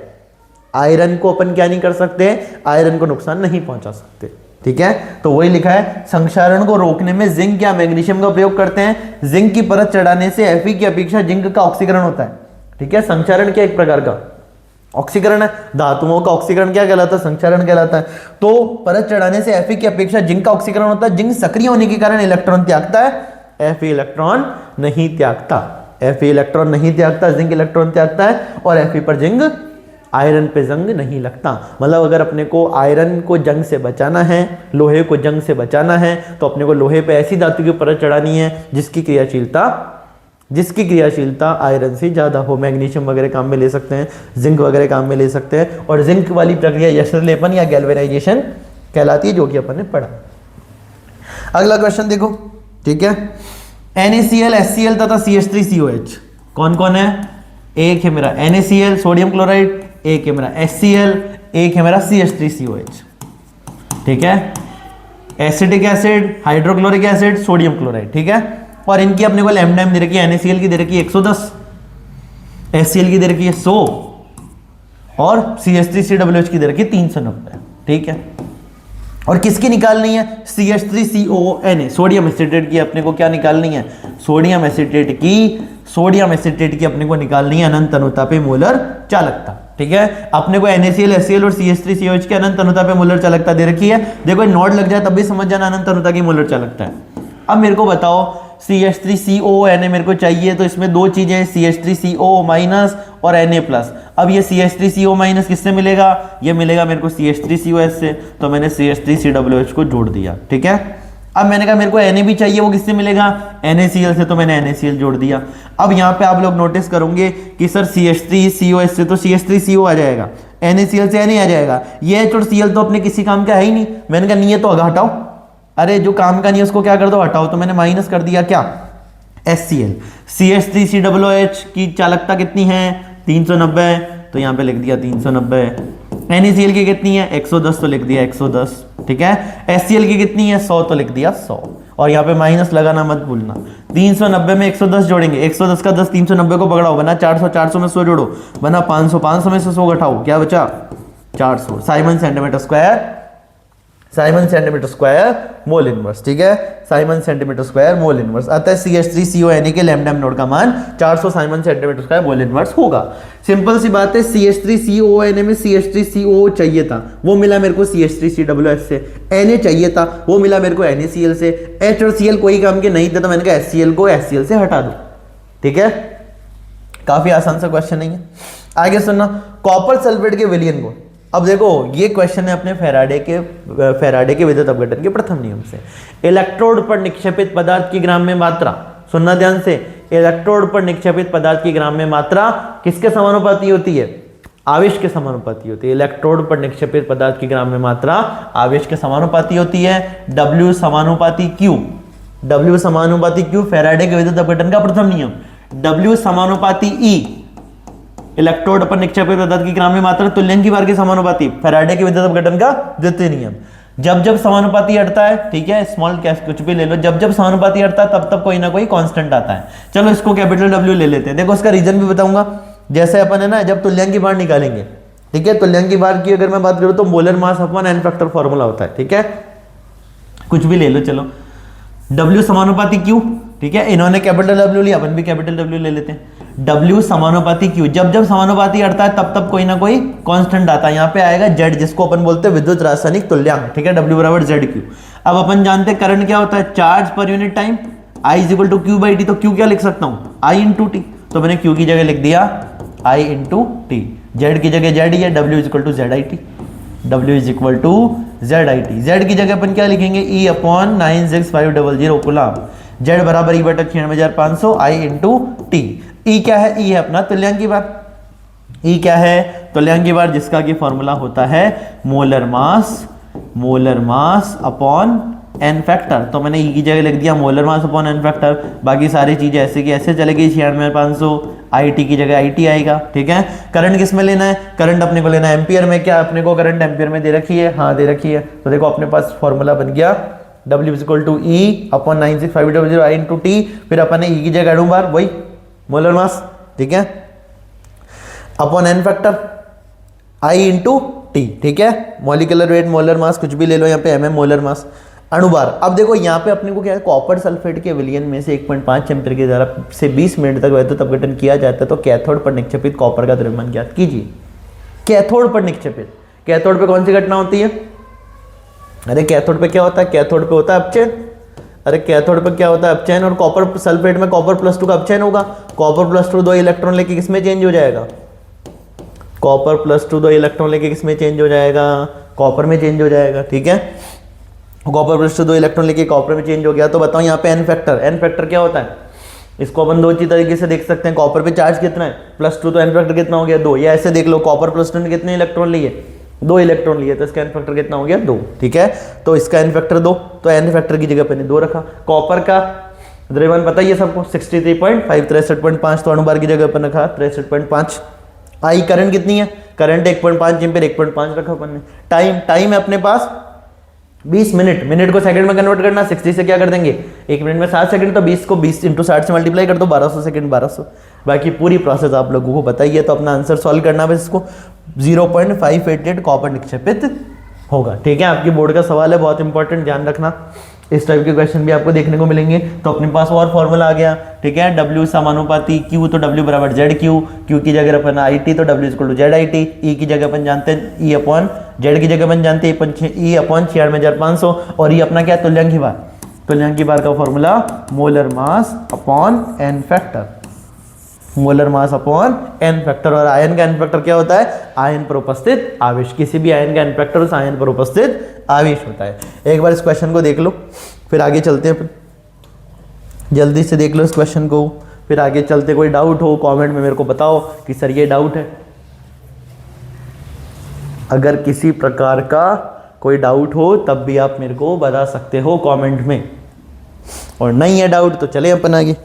आयरन को अपन क्या नहीं कर सकते, आयरन को नुकसान नहीं पहुंचा सकते, ठीक है। तो वही लिखा है, संक्षारण को रोकने में जिंक या मैग्नीशियम का प्रयोग करते हैं। जिंक की परत चढ़ाने से एफी की अपेक्षा जिंक का ऑक्सीकरण होता है, ठीक है। संक्षारण क्या एक प्रकार का ऑक्सीकरण है, धातुओं का ऑक्सीकरण क्या कहलाता है, संक्षारण कहलाता है। तो परत चढ़ाने से एफी की अपेक्षा जिंक का ऑक्सीकरण होता है। जिंक सक्रिय होने के कारण इलेक्ट्रॉन त्यागता है, एफी इलेक्ट्रॉन नहीं त्यागता, एफी इलेक्ट्रॉन नहीं त्यागता, जिंक इलेक्ट्रॉन त्यागता है। और एफी पर जिंक, आयरन पे जंग नहीं लगता। मतलब अगर अपने को आयरन को जंग से बचाना है, लोहे को जंग से बचाना है, तो अपने को लोहे पे ऐसी धातु की परत चढ़ानी है जिसकी क्रियाशीलता आयरन से ज्यादा हो। मैग्नीशियम वगैरह काम में ले सकते हैं, जिंक वगैरह काम में ले सकते हैं। और जिंक वाली प्रक्रिया यशद लेपन या गैल्वेनाइजेशन कहलाती है, जो कि अपन ने पढ़ा। अगला क्वेश्चन देखो, ठीक है। NaCl, HCl तथा CH3COH कौन कौन है? एक है मेरा NaCl सोडियम क्लोराइड, एक है मेरा HCl, एक है मेरा CH3COH, ठीक है। Acetic acid, hydrochloric acid, sodium chloride, ठीक है। और इनकी अपने को लैम्डा दे रखी है, NaCl की दे रखी है 110, HCl की दे रखी है 100 और CH3COOH की दे रखी है 390, ठीक है। और किसकी निकालनी है? CH3COONA, सोडियम एसिटेट की अपने को क्या निकालनी है? सोडियम एसिटेट की अपने को निकालनी है अनंत अनुता पे मोलर चालकता, ठीक है। अपने को NaCl, HCl और CH3COH की अनंत अनुता पे मोलर चालकता दे रखी है। देखो नोट लग जाए तब भी समझ जाना अनंत अनुता की मोलर चालकता है। अब मेरे को बताओ CH3CONA मेरे को चाहिए, तो इसमें दो चीजें CH3CO- और Na+। अब ये CH3CO- किससे मिलेगा? ये मिलेगा मेरे को CH3COH से, तो मैंने CH3COOH को जोड़ दिया, ठीक है। अब मैंने कहा मेरे को Na भी चाहिए, वो किससे मिलेगा? NaCl से, तो मैंने NaCl जोड़ दिया। अब यहाँ पे आप लोग नोटिस करोगे कि सर CH3COH से तो CH3CO आ जाएगा, NaCl से Na आ जाएगा, ये H और Cl तो अपने किसी काम का है ही नहीं। मैंने कहा नहीं है तो हटाओ, अरे जो काम का नहीं है उसको क्या कर दो, हटाओ। तो मैंने माइनस कर दिया क्या? HCl। CH3COOH की चालकता कितनी है? 390, तो यहाँ पे लिख दिया 390। NaCl की कितनी है? 110, तो लिख दिया 110, ठीक है। HCl की कितनी है? 100, तो लिख दिया 100। और यहाँ पे माइनस लगाना मत भूलना। 390 में 110 जोड़ेंगे, 110 का 10 390 को पकड़ाओ, बना 400, 400 में 100 जोड़ो, बना 500, 500 में से 100 घटाओ, क्या बचा? 400। Simon centimetre square mole inverse, ठीक है। Siemens centimetre square mole inverse. अतः CH3CONA के लैम्डा नोड का मान 400 Simon centimetre square mole inverse होगा। सिंपल सी बात है। CH3CONA में CH3CO चाहिए था, वो मिला मेरे को CH3COOH से। Na चाहिए था, वो मिला मेरे को NaCl से। H और Cl कोई काम के नहीं थे, तो मैंने कहा HCl को HCl से हटा दो, ठीक है। काफी आसान सा क्वेश्चन नहीं है। आगे सुनना, कॉपर सल्फेट के विलयन गुण। अब देखो ये क्वेश्चन है अपने फैराडे के विद्युत अपघटन के प्रथम नियम से। इलेक्ट्रोड पर निक्षेपित पदार्थ की ग्राम में मात्रा, सुनना ध्यान से, इलेक्ट्रोड पर निक्षेपित पदार्थ की ग्राम में मात्रा किसके समानुपाती होती है? आवेश के समानुपाती होती है। इलेक्ट्रोड पर निक्षेपित पदार्थ की ग्राम में मात्रा आवेश के समानुपाती होती है। W समानुपाती Q, W समानुपाती Q फैराडे के विद्युत अपघटन का प्रथम नियम। W समानुपाती E इलेक्ट्रोड पर निक्षेपित पदार्थ की ग्राम में मात्रा तुल्यंकी भार के समानुपाती, फैराडे के विद्युत अपघटन का द्वितीय नियम। जब जब समानुपाती हटता है, ठीक है, स्मॉल कैश कुछ भी ले लो, जब जब समानुपाती हटता है तब तब कोई ना कोई कांस्टेंट आता है। चलो इसको कैपिटल W ले लेते हैं। देखो इसका रीजन भी बताऊंगा। जैसे अपन है ना, जब तुल्यंकी भार निकालेंगे, ठीक है, तुल्यंकी भार की अगर मैं बात करूं तो molar mass upon n factor formula होता है, ठीक है, कुछ भी ले लो। चलो W समानुपाती Q, ठीक है, इन्होंने कैपिटल W लिया, अपन भी कैपिटल W ले लेते हैं। W समानुपाती Q, जब जब समानुपाती हटता है तब तब कोई ना कोई कांस्टेंट आता है। यहाँ पे आएगा Z, जिसको अपन बोलते हैं विद्युत रासायनिक तुल्यांक, ठीक है, W बराबर ZQ। अब अपन जानते हैं करंट क्या होता है, चार्ज पर unit time, I is equal to Q by T. तो Q क्या लिख सकता हूँ, I इंटू टी। तो मैंने Q की जगह लिख दिया I इंटू टी, Z की जगह Z ही है, W is equal to Z I T, W is equal to Z I T. Z की जगह अपन क्या लिखेंगे, E अपॉन 96500 कूलम, Z बराबर E बटा 96,500 I इंटू टी। E क्या है, E है अपना तुल्यांकी भार। E क्या है, तुल्यांकी भार, जिसका कि फॉर्मूला होता है molar mass upon n factor. तो मैंने E की जगह लिख दिया molar mass upon n factor. बाकी सारी चीजें ऐसे की ऐसे चलेगी, 96,500 IT की जगह IT आएगा, ठीक है। करंट किस में लेना है, करंट अपने को लेना है एम्पियर में। क्या अपने को करंट एम्पियर में दे रखी है, हाँ दे रखी है। तो देखो अपने पास फॉर्मूला बन गया W is equal to E upon 96500 I into T. फिर अपन ने E की जगह काढूं बार वही मोलर मास, ठीक है, upon n factor I into T, ठीक है। मॉलिक्यूलर वेट, मोलर मास कुछ भी ले लो, यहाँ पे mm मोलर मास, अणुभार। अब देखो यहाँ पे अपने को क्या है, कॉपर सल्फेट के विलयन में से 1.5 एम्पीयर की धारा से 20 मिनट तक वैद्युत अपघटन किया जाता है। तो कैथोड पर निक्षेपित कॉपर का द्रव्यमान ज्ञात कीजिए। कैथोड पर निक्षेपित, कैथोड पे कौन सी घटना होती है, अरे कैथोड पे क्या होता है, कैथोड पे होता है अपचयन। अरे कैथोड पे क्या होता है, अपचयन। और कॉपर सल्फेट में कॉपर प्लस 2 का अपचयन होगा। कॉपर प्लस 2 2 इलेक्ट्रॉन लेके किसमें चेंज हो जाएगा, कॉपर प्लस 2 2 इलेक्ट्रॉन लेके किसमें चेंज हो जाएगा, कॉपर में चेंज हो जाएगा, ठीक है। कॉपर प्लस 2 इलेक्ट्रॉन लेके कॉपर में चेंज हो गया। तो बताओ यहाँ पे एन फैक्टर क्या होता है, इसको अपन दो चीज तरीके से देख सकते हैं। कॉपर पे चार्ज कितना है, +2, तो एन फैक्टर कितना हो गया 2। या ऐसे देख लो, कॉपर प्लस 2 ने कितने इलेक्ट्रॉन लिए, 2 इलेक्ट्रॉन लिए, तो इसका एन फैक्टर कितना हो गया 2, ठीक है। तो इसका एन फैक्टर 2, तो एन फैक्टर की जगह पे 2 रखा। कॉपर का द्रव्यमान पता ही है सबको 63.5, 63.5, तो अणुभार की जगह पर रखा 63.5। आई करंट कितनी है, करंट 1.5 एम्पीयर, 1.5 रखा अपन ने। टाइम है अपने पास 20 मिनट, मिनट को सेकंड में कन्वर्ट करना, 60 से क्या कर देंगे 1 मिनट में 7 सेकंड, तो 20 को 20 इंटू 60 से मल्टीप्लाई कर दो, 1200 सेकंड 1200। बाकी पूरी प्रोसेस आप लोगों को बताइए, तो अपना आंसर सॉल्व करना बस इसको। 0.588 कॉपर निक्षेपित होगा, ठीक है। आपकी बोर्ड का सवाल है, बहुत इंपॉर्टेंट, ध्यान रखना। इस टाइप के क्वेश्चन भी आपको देखने को मिलेंगे। तो अपने पास और फॉर्मूला आ गया, ठीक है। W समानुपाती Q, तो W बराबर ZQ, Q की जगह अपन IT, तो W equal to ZIT। E की जगह अपन जानते हैं E अपॉन Z की जगह अपन जानते हैं E अपॉन 96,500। और ये अपना क्या, तुल्यांकी भार। तुल्यांकी भार का formula molar mass upon n factor, molar mass upon n factor. और आयन का एन फैक्टर क्या होता है, आयन पर उपस्थित आवेश। किसी भी आयन का एन फैक्टर उस आयन पर उपस्थित आवेश होता है। एक बार इस क्वेश्चन को देख लो, फिर आगे चलते हैं। जल्दी से देख लो इस क्वेश्चन को, फिर आगे चलते। कोई डाउट हो कमेंट में मेरे को बताओ कि सर ये डाउट है। अगर किसी प्रकार का कोई डाउट हो तब भी आप मेरे को बता सकते हो कमेंट में, और नहीं है डाउट तो चले अपन आगे।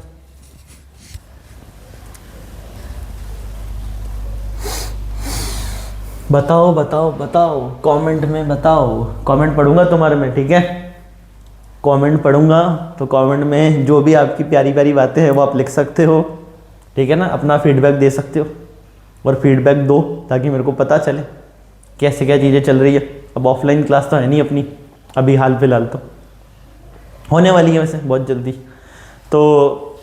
बताओ बताओ बताओ, कमेंट में बताओ। कमेंट पढ़ूंगा तुम्हारे में, ठीक है, कमेंट पढ़ूंगा। तो कमेंट में जो भी आपकी प्यारी प्यारी बातें हैं वो आप लिख सकते हो, ठीक है ना। अपना फीडबैक दे सकते हो, और फीडबैक दो ताकि मेरे को पता चले कैसे क्या चीज़ें चल रही है। अब ऑफलाइन क्लास तो है नहीं अपनी अभी, हाल फिलहाल तो होने वाली है वैसे बहुत जल्दी, तो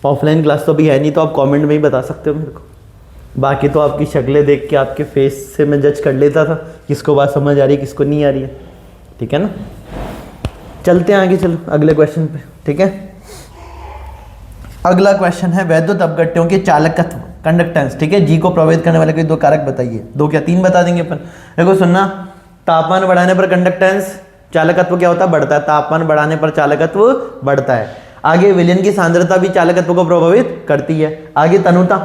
ऑफलाइन क्लास तो अभी है नहीं, तो आप कमेंट में ही बता सकते हो मेरे को। बाकी तो आपकी शक्लें देख के, आपके फेस से मैं जज कर लेता था किसको बात समझ आ रही है किसको नहीं आ रही है, ठीक है ना। चलते हैं आगे, चलो अगले क्वेश्चन पे, ठीक है। अगला क्वेश्चन है वैद्युत अपघट्यों के चालकत्व, कंडक्टेंस, ठीक है। जी को प्रभावित करने वाले कोई 2 कारक बताइए। 2 क्या 3 बता देंगे अपन। देखो सुनना, तापमान बढ़ाने पर कंडक्टेंस, चालकत्व क्या होता है, बढ़ता है। तापमान बढ़ाने पर चालकत्व बढ़ता है। आगे विलयन की सांद्रता भी चालकत्व को प्रभावित करती है। आगे तनुता,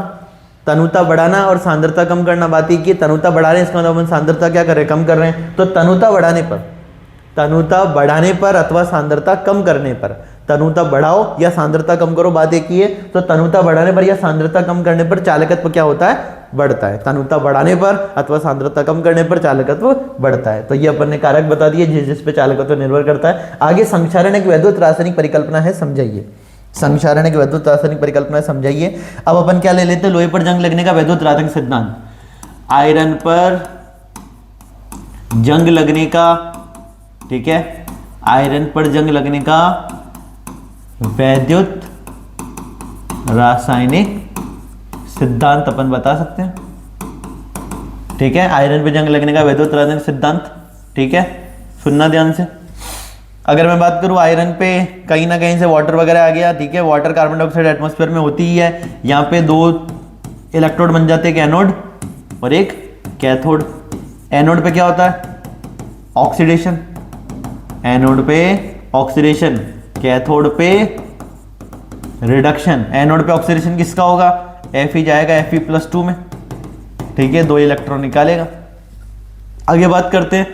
तनुता बढ़ाना और सांद्रता कम करना, बात एक ही है। तनुता बढ़ा रहे हैं, इसका मतलब हम सांद्रता क्या कर रहे हैं, कम कर रहे हैं। तो तनुता बढ़ाने पर अथवा सांद्रता कम करने पर, तनुता बढ़ाओ या सांद्रता कम करो, बात एक ही है। तो तनुता बढ़ाने पर या सांद्रता कम करने पर चालकत्व क्या होता है, बढ़ता है। तनुता बढ़ाने पर अथवा सांद्रता कम करने पर चालकत्व बढ़ता है। तो ये अपन ने कारक बता दिए जिस पे चालकत्व निर्भर करता है। आगे संक्षारण एक वैद्युत रासायनिक परिकल्पना है, समझाइए। संक्षारण एक वैद्युत रासायनिक परिकल्पना है, समझाइए। अब अपन क्या ले लेते हैं, लोहे पर जंग लगने का वैद्युत रासायनिक सिद्धांत। आयरन पर जंग लगने का, ठीक है, आयरन पर जंग लगने का वैद्युत रासायनिक सिद्धांत अपन बता सकते हैं, ठीक है। आयरन पर जंग लगने का वैद्युत रासायनिक सिद्धांत, ठीक है, सुनना ध्यान से। अगर मैं बात करूं आयरन पे कहीं ना कहीं से वाटर वगैरह आ गया, ठीक है, वाटर कार्बन डाइऑक्साइड एटमॉस्फेयर में होती ही है। यहाँ पे 2 इलेक्ट्रोड बन जाते हैं, एक एनोड और एक कैथोड। एनोड पे क्या होता है, ऑक्सीडेशन, एनोड पे ऑक्सीडेशन, कैथोड पे रिडक्शन। एनोड पे ऑक्सीडेशन किसका होगा, Fe जाएगा Fe+2 में, ठीक है, 2 इलेक्ट्रॉन निकालेगा। आगे बात करते हैं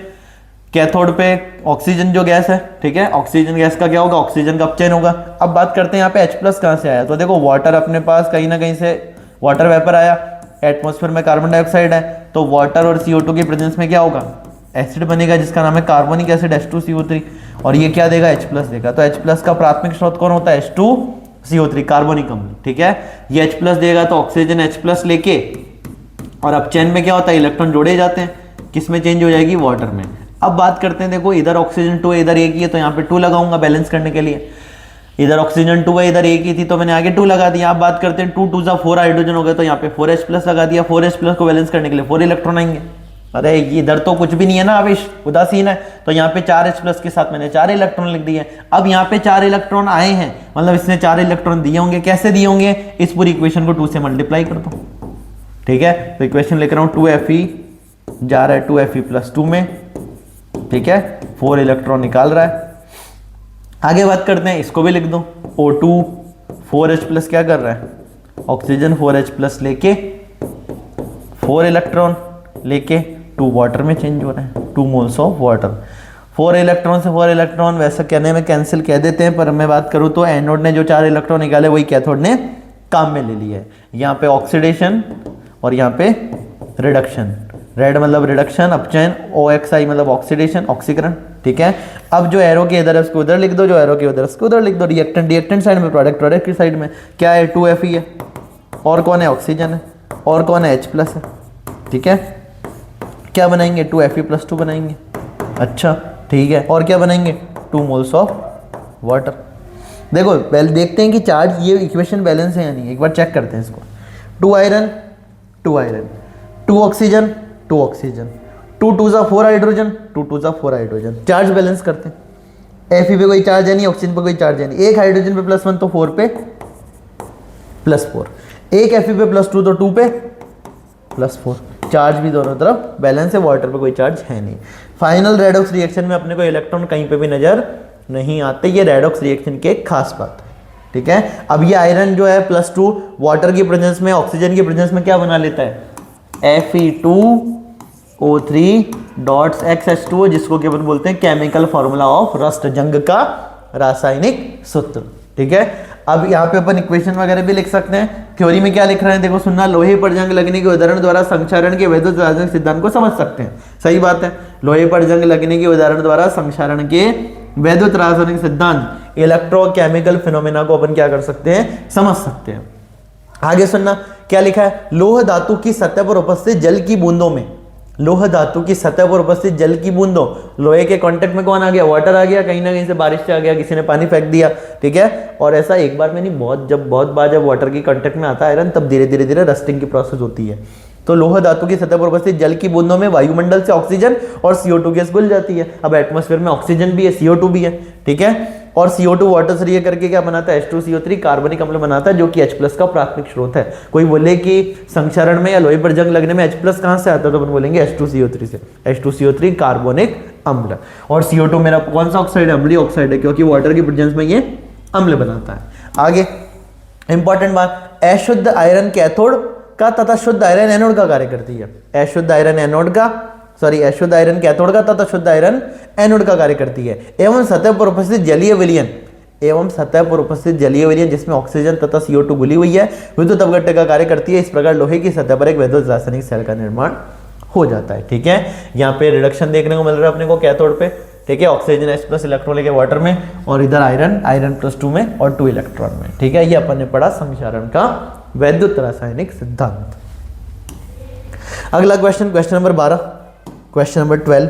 कैथोड पे ऑक्सीजन जो गैस है, ठीक है, ऑक्सीजन गैस का क्या होगा, ऑक्सीजन का अपचयन होगा। अब बात करते हैं यहाँ पे H+ कहाँ से आया, तो देखो वाटर अपने पास कहीं ना कहीं से वाटर वेपर आया, एटमॉस्फेयर में कार्बन डाइऑक्साइड है, तो वाटर और CO2 के प्रेजेंस में क्या होगा, एसिड बनेगा जिसका नाम है कार्बोनिक एसिड H2CO3, और ये क्या देगा, H+ देगा। तो H+ का प्राथमिक स्रोत कौन होता है, H2CO3 कार्बोनिक अम्ल, ठीक है। ये H+ देगा तो ऑक्सीजन H+ लेके, और अपचयन में क्या होता है, इलेक्ट्रॉन जोड़े जाते हैं, किस में चेंज हो जाएगी, वाटर में। अब बात करते हैं, देखो इधर ऑक्सीजन 2 है, इधर एक ही है, तो यहाँ पे 2 लगाऊंगा बैलेंस करने के लिए। इधर ऑक्सीजन 2 है, इधर एक ही थी, तो मैंने आगे 2 लगा दिया। अब बात करते हैं 2 2 जा 4 हाइड्रोजन हो गए, तो यहाँ पे 4H+ लगा दिया। 4H+ को बैलेंस करने के लिए 4 इलेक्ट्रॉन आएंगे। अरे इधर तो कुछ भी नहीं है ना, आवेश उदासीन है, तो यहाँ पे 4H+ के साथ मैंने 4 इलेक्ट्रॉन लिख दिए। अब यहाँ पे 4 इलेक्ट्रॉन आए हैं, मतलब इसने 4 इलेक्ट्रॉन दिए होंगे। कैसे दिए होंगे, इस पूरी इक्वेशन को 2 से मल्टीप्लाई कर दो, ठीक है। तो इक्वेशन लिख रहा हूँ, 2Fe जा रहा है 2Fe+2 में, ठीक है, 4 इलेक्ट्रॉन निकाल रहा है। आगे बात करते हैं, इसको भी लिख दो, O2 4H+ क्या कर रहा है, ऑक्सीजन 4H+ लेके 4 इलेक्ट्रॉन लेके 2 वाटर में चेंज हो रहा है, 2 मोल्स ऑफ वाटर। 4 इलेक्ट्रॉन से 4 इलेक्ट्रॉन वैसे कहने में कैंसिल कह देते हैं, पर मैं बात करूं तो एनोड ने जो 4 इलेक्ट्रॉन निकाले वही कैथोड ने काम में ले लिया है। यहाँ पे ऑक्सीडेशन और यहाँ पे रिडक्शन, रेड मतलब रिडक्शन, अपचयन, OXI मतलब ऑक्सीडेशन, ऑक्सीकरण, ठीक है। अब जो एरो के इधर है उसको उधर लिख दो, जो एरो के उधर उसको उधर लिख दो। रिएक्टेंट साइड में, प्रोडक्ट की साइड में क्या है, 2Fe है, और कौन है, ऑक्सीजन है, और कौन है, H+ है, ठीक है। क्या बनाएंगे, 2Fe+2 बनाएंगे, अच्छा ठीक है। और क्या बनाएंगे, 2 मोल्स ऑफ वाटर। देखो पहले देखते हैं कि चार्ज, ये इक्वेशन बैलेंस है या नहीं, एक बार चेक करते हैं इसको। 2 आयरन 2 आयरन, 2 ऑक्सीजन 2 ऑक्सीजन, 2 2 जा 4 हाइड्रोजन, 2 2 जा 4 हाइड्रोजन। चार्ज बैलेंस करते हैं। Fe पे कोई चार्ज है नहीं, ऑक्सीजन पे कोई चार्ज है नहीं। एक हाइड्रोजन पे +1 तो 4 पे +4, एक Fe पे +2 तो 2 पे +4। चार्ज भी दोनों तरफ बैलेंस है, वाटर पे कोई चार्ज है नहीं। फाइनल रेडॉक्स रिएक्शन में अपने को इलेक्ट्रॉन कहीं पे भी नजर नहीं आते, ये रेडॉक्स रिएक्शन की एक खास बात है, ठीक है। अब ये आयरन जो है +2 वाटर की प्रेजेंस में, ऑक्सीजन की प्रेजेंस में क्या बना लेता है, Fe2O3.XH2, जिसको कि अपन बोलते हैं केमिकल फॉर्मूला ऑफ रस्ट, जंग का रासायनिक सूत्र, ठीक है। अब यहाँ पे अपन इक्वेशन वगैरह भी लिख सकते हैं। थ्योरी में क्या लिख रहे हैं, देखो सुनना, लोहे पर जंग लगने के उदाहरण द्वारा संक्षारण के वैद्युत रासायनिक सिद्धांत को समझ सकते हैं। सही बात है, लोहे पर जंग लगने के उदाहरण द्वारा संक्षारण के वैद्युत रासायनिक सिद्धांत, इलेक्ट्रोकेमिकल फिनोमेना को अपन क्या कर सकते हैं, समझ सकते हैं। आगे सुनना क्या लिखा है, लोह धातु की सतह पर उपस्थित जल की बूंदों में, लोह धातु की सतह पर उपस्थित जल की बूंदों, लोहे के कांटेक्ट में कौन आ गया, वाटर आ गया, कहीं ना कहीं से बारिश से आ गया, किसी ने पानी फेंक दिया, ठीक है। और ऐसा एक बार में नहीं, बहुत बार जब वाटर की कांटेक्ट में आता है आयरन, तब धीरे धीरे रस्टिंग की प्रोसेस होती है। तो लोह धातु की सतह पर उपस्थित जल की बूंदों में वायुमंडल से ऑक्सीजन और CO2 गैस घुल जाती है। अब एटमॉस्फेयर में ऑक्सीजन भी है, CO2 भी है, ठीक है। और CO2 वाटर से रिएक्ट करके क्या बनाता है, H2CO3 कार्बनिक अम्ल बनाता है, जो कि H+ का प्राथमिक स्रोत है। कोई बोले कि संक्षारण में या लोहे पर जंग लगने में H+ कहां से आता है, तो अपन बोलेंगे H2CO3 से। H2CO3 कार्बनिक अम्ल, और CO2 मेरा कौन सा ऑक्साइड है, अम्लीय ऑक्साइड है, क्योंकि वाटर की प्रेजेंस में ये अम्ल बनाता है। आगे इंपॉर्टेंट बात, अशुद्ध आयरन कैथोड का तथा शुद्ध आयरन एनोड का कार्य करती है। अशुद्ध आयरन एनोड का, सॉरी अशुद्ध आयरन कैथोड का तथा शुद्ध आयरन एनोड का कार्य करती है। एवं सतह पर उपस्थित जलीय विलयन, एवं सतह पर उपस्थित जलीय विलयन जिसमें ऑक्सीजन तथा CO2 घुली हुई है विद्युत अवघट्ट का कार्य करती है। इस प्रकार लोहे की सतह पर एक विद्युत रासायनिक सेल का निर्माण हो जाता है। ठीक है, यहाँ पे रिडक्शन देखने को मिल रहा है अपने को कैथोड पे। ठीक है, ऑक्सीजन H+ इलेक्ट्रॉन लेके वाटर में, और इधर आयरन +2 में और 2 इलेक्ट्रॉन में। ठीक है, ये अपन ने पढ़ा संक्षारण का वैद्युत रासायनिक सिद्धांत। अगला question number 12, question number 12,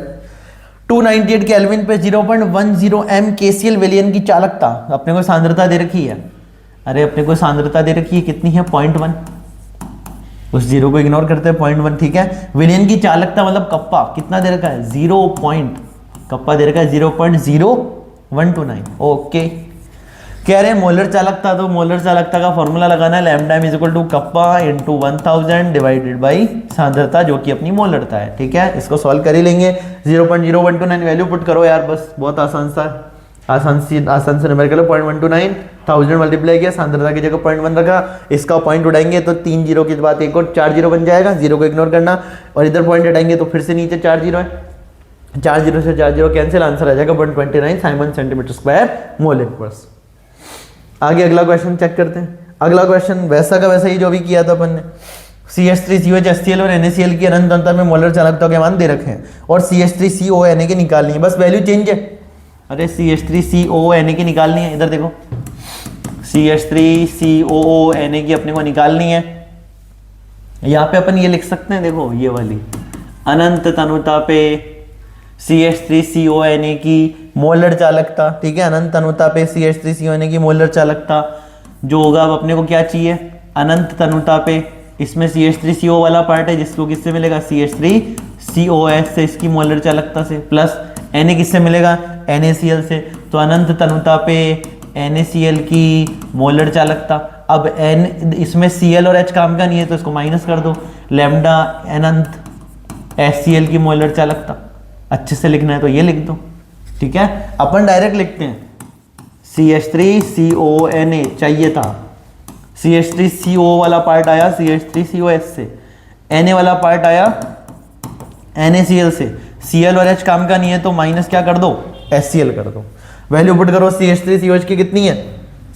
298 kelvin पे 0.10 m KCl विलयन की चालकता, अपने को सांद्रता दे रखी है। अरे अपने को सांद्रता दे रखी है, कितनी है? 0.1, उस जीरो को इग्नोर करते हैं, 0.1। ठीक है, विलयन की चालकता मतलब कप्पा कितना दे रखा है? 0. कप्पा दे रखा है 0.0129। ओके, कह रहे हैं मोलर चालकता, तो मोलर चालकता का फॉर्मूला लगाना है lambda m = kappa × 1000 divided by सांद्रता जो कि अपनी मोलरता है। ठीक है, इसको सॉल्व कर ही लेंगे। 0.0129 वैल्यू पुट करो यार, बस बहुत आसान से नंबर कर लो। 0.129 1000 मल्टीप्लाई किया, सांद्रता की जगह 0.1 रखा, इसका पॉइंट उड़ाएंगे तो 3 जीरो के बाद एक और 4 जीरो बन जाएगा, जीरो को इग्नोर करना, और इधर पॉइंट हटाएंगे तो फिर से नीचे 4 जीरो है, 4 जीरो से 4 जीरो कैंसिल, आंसर आ जाएगा 129 साइमन सेंटीमीटर² मोल इनवर्स। आगे अगला क्वेश्चन चेक करते हैं। अगला क्वेश्चन वैसा का वैसा ही जो भी किया था अपन ने। CH3COH HCl और NaCl की अनंत अंतर में मोलर चालकता के मान दे रखे हैं और CH3COONA की निकालनी है, बस वैल्यू चेंज है। अरे CH3COONA की निकालनी है, इधर देखो CH3COONA की अपने को निकालनी है। यहाँ पे अपन ये लिख सकते हैं, देखो ये वाली अनंत तनुता पे CH3CONA की मोलर चालकता। ठीक है, अनंत तनुता पे CH3CONA की मोलर चालकता जो होगा, अब अपने को क्या चाहिए? अनंत तनुता पे इसमें CH3CO वाला पार्ट है जिसको किससे मिलेगा? CH3COH से, इसकी मोलर चालकता से, प्लस Na किससे मिलेगा? NaCl से। तो अनंत तनुता पे NaCl की मोलर चालकता, अब N इसमें Cl और H काम का नहीं है तो इसको माइनस कर दो, लैम्डा अनंत HCl की मोलर चालकता। अच्छे से लिखना है तो ये लिख दो। ठीक है, अपन डायरेक्ट लिखते हैं CH3CONA चाहिए था, CH3CO वाला पार्ट आया CH3COH से, Na वाला पार्ट आया NaCl से, Cl और H काम का नहीं है तो माइनस क्या कर दो? HCl कर दो। वैल्यू पुट करो, CH3COH की कितनी है?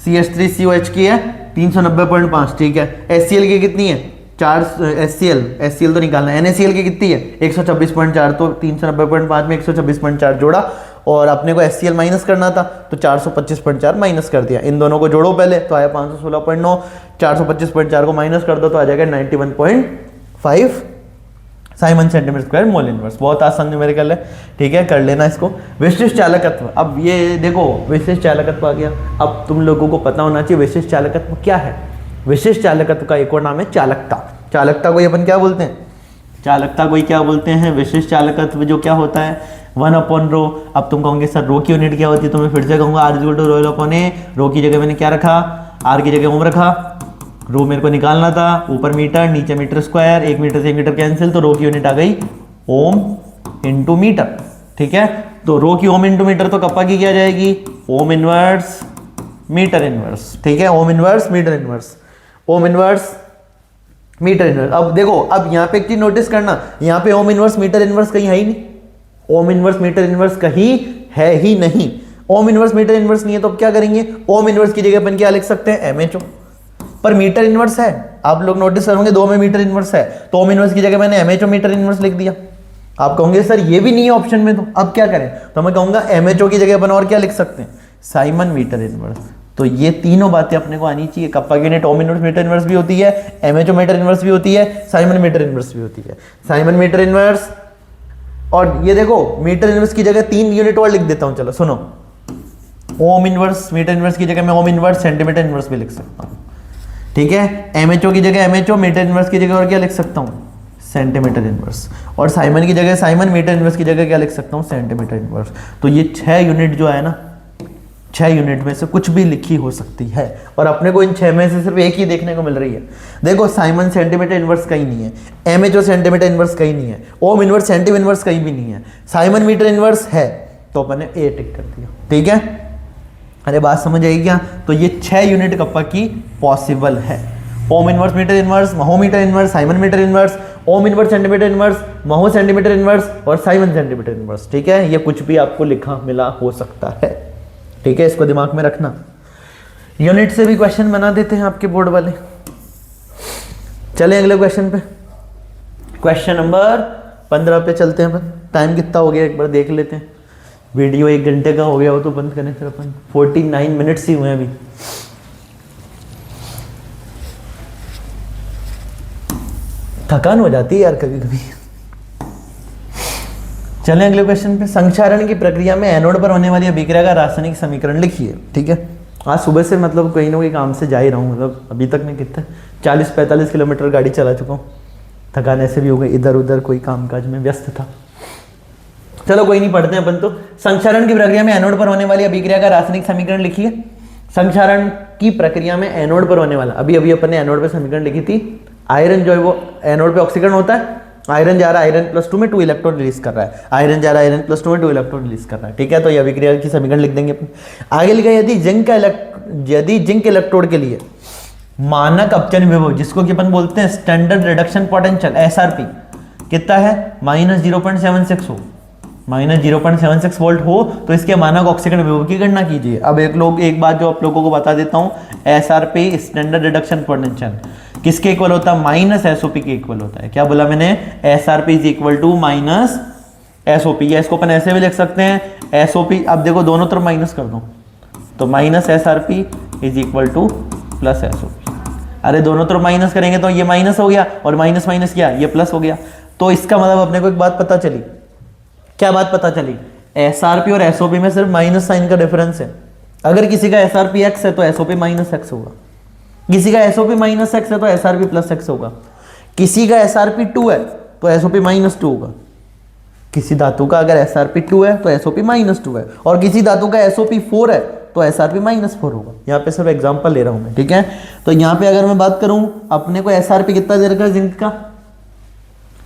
CH3COH की है 390.5। ठीक है, HCl की कितनी है? 4 HCl तो निकालना है। NaCl की कितनी है? 126.4, तो 390.5 में 126.4 जोड़ा और अपने को HCl माइनस करना था तो 425.4 माइनस कर दिया। इन दोनों को जोड़ो पहले तो आया 516.9, 425.4 को माइनस कर दो तो आ जाएगा 91.5 साइमन सेंटीमीटर² मोल इनवर्स। बहुत आसान न्यूमेरिकल है। ठीक है, कर लेना इसको। विशिष्ट चालकत्व, अब ये देखो विशिष्ट चालकत्व आ गया। अब तुम लोगों को पता होना चाहिए विशिष्ट चालकत्व क्या है। विशिष्ट चालकत्व का एक और नाम है चालकता। चालकता को अपन क्या बोलते हैं? चालकता को क्या बोलते हैं? विशिष्ट चालकत्व जो क्या होता है 1/ρ। अब तुम कहोगे सर रो की यूनिट क्या होती है, तो मैं फिर से कहूँगा R = ρ/A। रो की जगह मैंने क्या रखा? R की जगह ओम रखा। रो मेरे को निकालना था, ऊपर मीटर नीचे मीटर², 1 मीटर से 1 मीटर कैंसिल, तो रो की यूनिट आ गई ओम × मीटर। ठीक है, तो रो की ओम × मीटर तो कप्पा की क्या जाएगी? Ohm inverse metre inverse. ठीक है, ohm inverse metre inverse, ohm inverse metre inverse. अब देखो, अब यहाँ पे एक चीज नोटिस करना, यहाँ पे ओम इनवर्स मीटर इनवर्स कहीं है ही नहीं। ओम इनवर्स मीटर इनवर्स कहीं है ही नहीं। ओम इनवर्स मीटर इनवर्स नहीं है तो अब क्या करेंगे? ओम इनवर्स की जगह अपन क्या लिख सकते हैं? MHO। पर मीटर इनवर्स है, आप लोग नोटिस करोगे 2 में मीटर इनवर्स है, तो ओम इनवर्स की जगह मैंने MHO मीटर इनवर्स लिख दिया। आप कहोगे सर ये भी नहीं है ऑप्शन में, तो अब क्या करें? तो मैं कहूंगा MHO की जगह अपन और क्या लिख सकते हैं? Siemens metre inverse. तो ये तीनों बातें अपने को आनी चाहिए। कप्पा की unit ohm inverse metre inverse भी होती है, MHO मीटर इनवर्स भी होती है, साइमन मीटर इनवर्स भी होती है। साइमन मीटर इनवर्स, और ये देखो मीटर इनवर्स की जगह 3 यूनिट और लिख देता हूं। चलो सुनो, ओम इनवर्स मीटर इनवर्स की जगह मैं ओम इनवर्स सेंटीमीटर इनवर्स भी लिख सकता हूं। ठीक है, MHO की जगह MHO, मीटर इनवर्स की जगह और क्या लिख सकता हूं? Centimetre inverse. और साइमन की जगह साइमन, मीटर इनवर्स की जगह क्या लिख सकता हूं? Centimetre inverse. तो ये 6 यूनिट जो है ना, 6 यूनिट में से कुछ भी लिखी हो सकती है, और अपने को इन 6 में से सिर्फ एक ही देखने को मिल रही है। देखो, साइमन सेंटीमीटर इनवर्स कहीं नहीं है, MHO सेंटीमीटर इनवर्स कहीं नहीं है, ओम इनवर्स सेंटीमीटर इनवर्स कहीं भी नहीं है, साइमन मीटर इनवर्स है, तो मैंने A टिक कर दिया। ठीक है, अरे बात समझ आई क्या? तो ये 6 यूनिट कप्पा की पॉसिबल है। Ohm inverse metre inverse, mho metre inverse, siemens metre inverse, ohm inverse centimetre inverse, mho centimetre inverse और साइमन सेंटीमीटर इनवर्स। ठीक है, ये कुछ भी आपको लिखा मिला हो सकता है। ठीक है, इसको दिमाग में रखना। यूनिट से भी क्वेश्चन बना देते हैं आपके बोर्ड वाले। चलें अगले क्वेश्चन पे, क्वेश्चन नंबर 15 पे चलते हैं अपन। टाइम कितना हो गया एक बार देख लेते हैं। वीडियो 1 घंटे का हो गया हो तो बंद करें फिर अपन। 49 मिनट्स ही हुए अभी। थकान हो जाती है यार कभी कभी। चलें अगले क्वेश्चन पे। संक्षारण की प्रक्रिया में एनोड पर होने वाली अभिक्रिया का रासायनिक समीकरण लिखिए। ठीक है, आज सुबह से मतलब कोई ना कोई काम से जा ही रहा हूँ, मतलब अभी तक मैं कितने 40-45 किलोमीटर गाड़ी चला चुका हूँ। थकान ऐसे भी हो गई, इधर उधर कोई कामकाज में व्यस्त था। चलो कोई नहीं, पढ़ते हैं अपन तो। संक्षारण की प्रक्रिया में एनोड पर होने वाली अभिक्रिया का रासायनिक समीकरण लिखिए। संक्षारण की प्रक्रिया में एनोड पर होने वाला, अभी अभी अपन ने एनोड पे समीकरण लिखी थी। आयरन जो है वो एनोड पे ऑक्सीकरण होता है, आयरन जा रहा है आयरन +2 में 2 इलेक्ट्रॉन रिलीज कर रहा है, आयरन जा रहा है आयरन +2 में 2 इलेक्ट्रॉन रिलीज कर रहा है। ठीक है, तो ये अभिक्रिया की समीकरण लिख देंगे अपन। आगे लिखा, यदि जिंक इलेक्ट्रोड के लिए मानक अपचन विभव, जिसको कि अपन बोलते हैं स्टैंडर्ड रिडक्शन पोटेंशियल SRP, कितना है -0.76 हो, -0.76 वोल्ट हो, तो इसके मानक ऑक्सीकरण विभव की गणना कीजिए। अब एक बात जो आप लोगों को बता देता हूं, SRP स्टैंडर्ड रिडक्शन पोटेंशियल किसके इक्वल होता है? -SOP के इक्वल होता है। क्या बोला मैंने? SRP is equal to -SOP, या इसको अपन ऐसे भी लिख सकते हैं SOP। अब देखो दोनों तरफ माइनस कर दो तो -SRP is equal to +SOP। अरे दोनों तरफ माइनस करेंगे तो ये माइनस हो गया और माइनस माइनस क्या, ये प्लस हो गया। तो इसका मतलब अपने को एक बात पता चली। क्या बात पता चली? SRP और SOP में सिर्फ माइनस साइन का डिफरेंस है। अगर किसी का SRP x है तो SOP -x होगा, किसी का SOP -x है तो SRP +x होगा, किसी का SRP 2 है तो SOP -2 होगा। किसी धातु का अगर SRP 2 है तो SOP -2 है, और किसी धातु का SOP 4 है तो SRP -4 होगा। यहाँ पे सिर्फ एग्जांपल ले रहा हूं मैं। ठीक है, तो यहाँ पे अगर मैं बात करूं, अपने को SRP कितना दे रखा है जिंक का?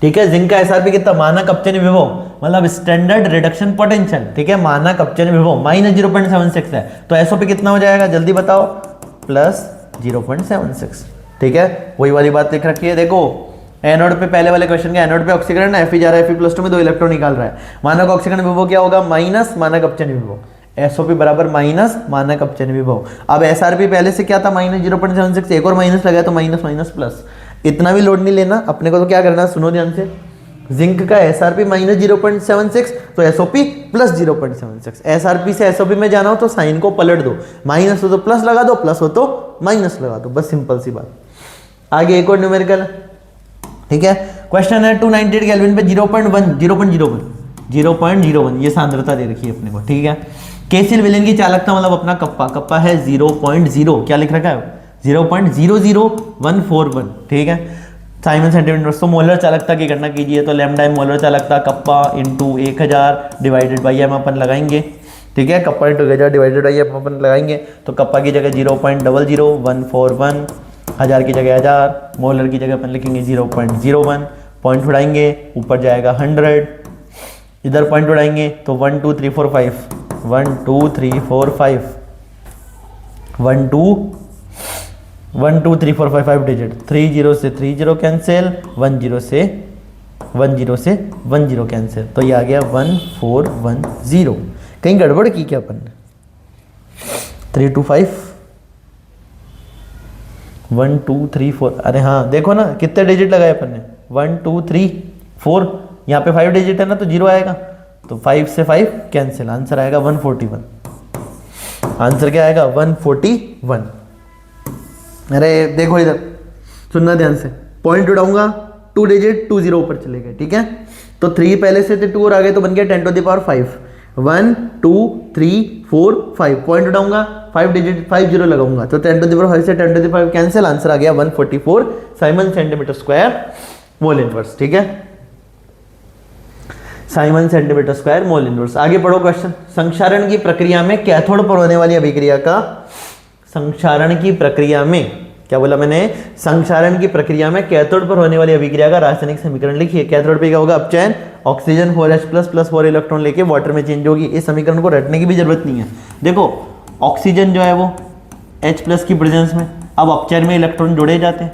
ठीक है, जिंक का SRP कितना? मानक अपचन विभव मतलब स्टैंडर्ड रिडक्शन पोटेंशियल। ठीक है, मानक अपचन विभव -0.76 है, तो SOP कितना हो जाएगा जल्दी बताओ? +0.76। ठीक है, वही वाली बात लिख रखी है। देखो एनोड पे, पहले वाले क्वेश्चन का एनोड पे ऑक्सीकरण है, Fe जा रहा है, Fe+2 में 2 इलेक्ट्रॉन निकाल रहा है। मानक ऑक्सीकरण विभव क्या होगा? माइनस मानक अपचन विभव। SOP बराबर माइनस मानक अपचन विभव। अब SRP पहले से क्या था? -0.76, एक और माइनस लगा तो माइनस माइनस प्लस। इतना भी लोड नहीं लेना अपने को, तो क्या करना है सुनो ध्यान से। जिंक का SRP -0.76 तो SOP +0.76। SRP से SOP में जाना हो तो साइन को पलट दो, माइनस हो तो प्लस लगा दो, प्लस हो तो माइनस लगा दो, बस सिंपल सी बात। आगे एक और न्यूमेरिकल। ठीक है, क्वेश्चन है 298 केल्विन पे 0.01 ये सांद्रता दे रखी है अपने को। ठीक है, केसिल विलेन की चालकता मतलब अपना कप्पा है 0.0, क्या लिख रखा है? 0.00141। ठीक है, साइमन सेंटीमीटर। तो मोलर चालकता की गणना कीजिए, तो लैम्डा मोलर चालकता kappa into 1000 divided by M अपन लगाएंगे। ठीक है, kappa into 1000 divided by M अपन लगाएंगे, तो कप्पा की जगह 0.00141, 1000 की जगह 1000, मोलर की जगह अपन लिखेंगे 0.01, पॉइंट उड़ाएंगे ऊपर जाएगा 100, इधर पॉइंट उड़ाएंगे तो 1 2 3 4 5 1 2 3 4 5 1 2 1 2 3 4 5 5 डिजिट, 30 से 30 कैंसिल, 10 से 10 कैंसिल, तो ये आ गया 1410। कहीं गड़बड़ की क्या अपन ने? 3 2 5 1 2 3 4, अरे हाँ देखो ना कितने डिजिट लगाए अपन ने, 1 2 3 4, यहाँ पे 5 डिजिट है ना तो 0 आएगा, तो 5 से 5 कैंसिल, आंसर आएगा 141। आंसर क्या आएगा? 141। अरे देखो इधर सुनना ध्यान से, पॉइंट उड़ाऊंगा 2 डिजिट 2 0 ऊपर चले गए। ठीक है, तो 3 पहले से थे 2 और आगे तो बन गया 10 टू द पावर 5, 1 2 3 4 5, पॉइंट उड़ाऊंगा 5 डिजिट 5 0 लगाऊंगा तो 10 टू द पावर 5 से 10 to the power cancel, answer आ गया 144 siemens centimetre square mole inverse. ठीक है, siemens centimetre square mole inverse. आगे पढ़ो क्वेश्चन। संक्षारण की प्रक्रिया में कैथोड पर होने वाली अभिक्रिया का, संक्षारण की प्रक्रिया में, क्या बोला मैंने? संक्षारण की प्रक्रिया में कैथोड पर होने वाली अभिक्रिया का रासायनिक समीकरण लिखिए। कैथोड पे क्या होगा? अपचयन, ऑक्सीजन 4H+ 4 इलेक्ट्रॉन लेके वाटर में चेंज होगी। इस समीकरण को रटने की भी जरूरत नहीं है। देखो ऑक्सीजन जो है वो H+ की प्रेजेंस में, अब अपचयन में इलेक्ट्रॉन जोड़े जाते हैं,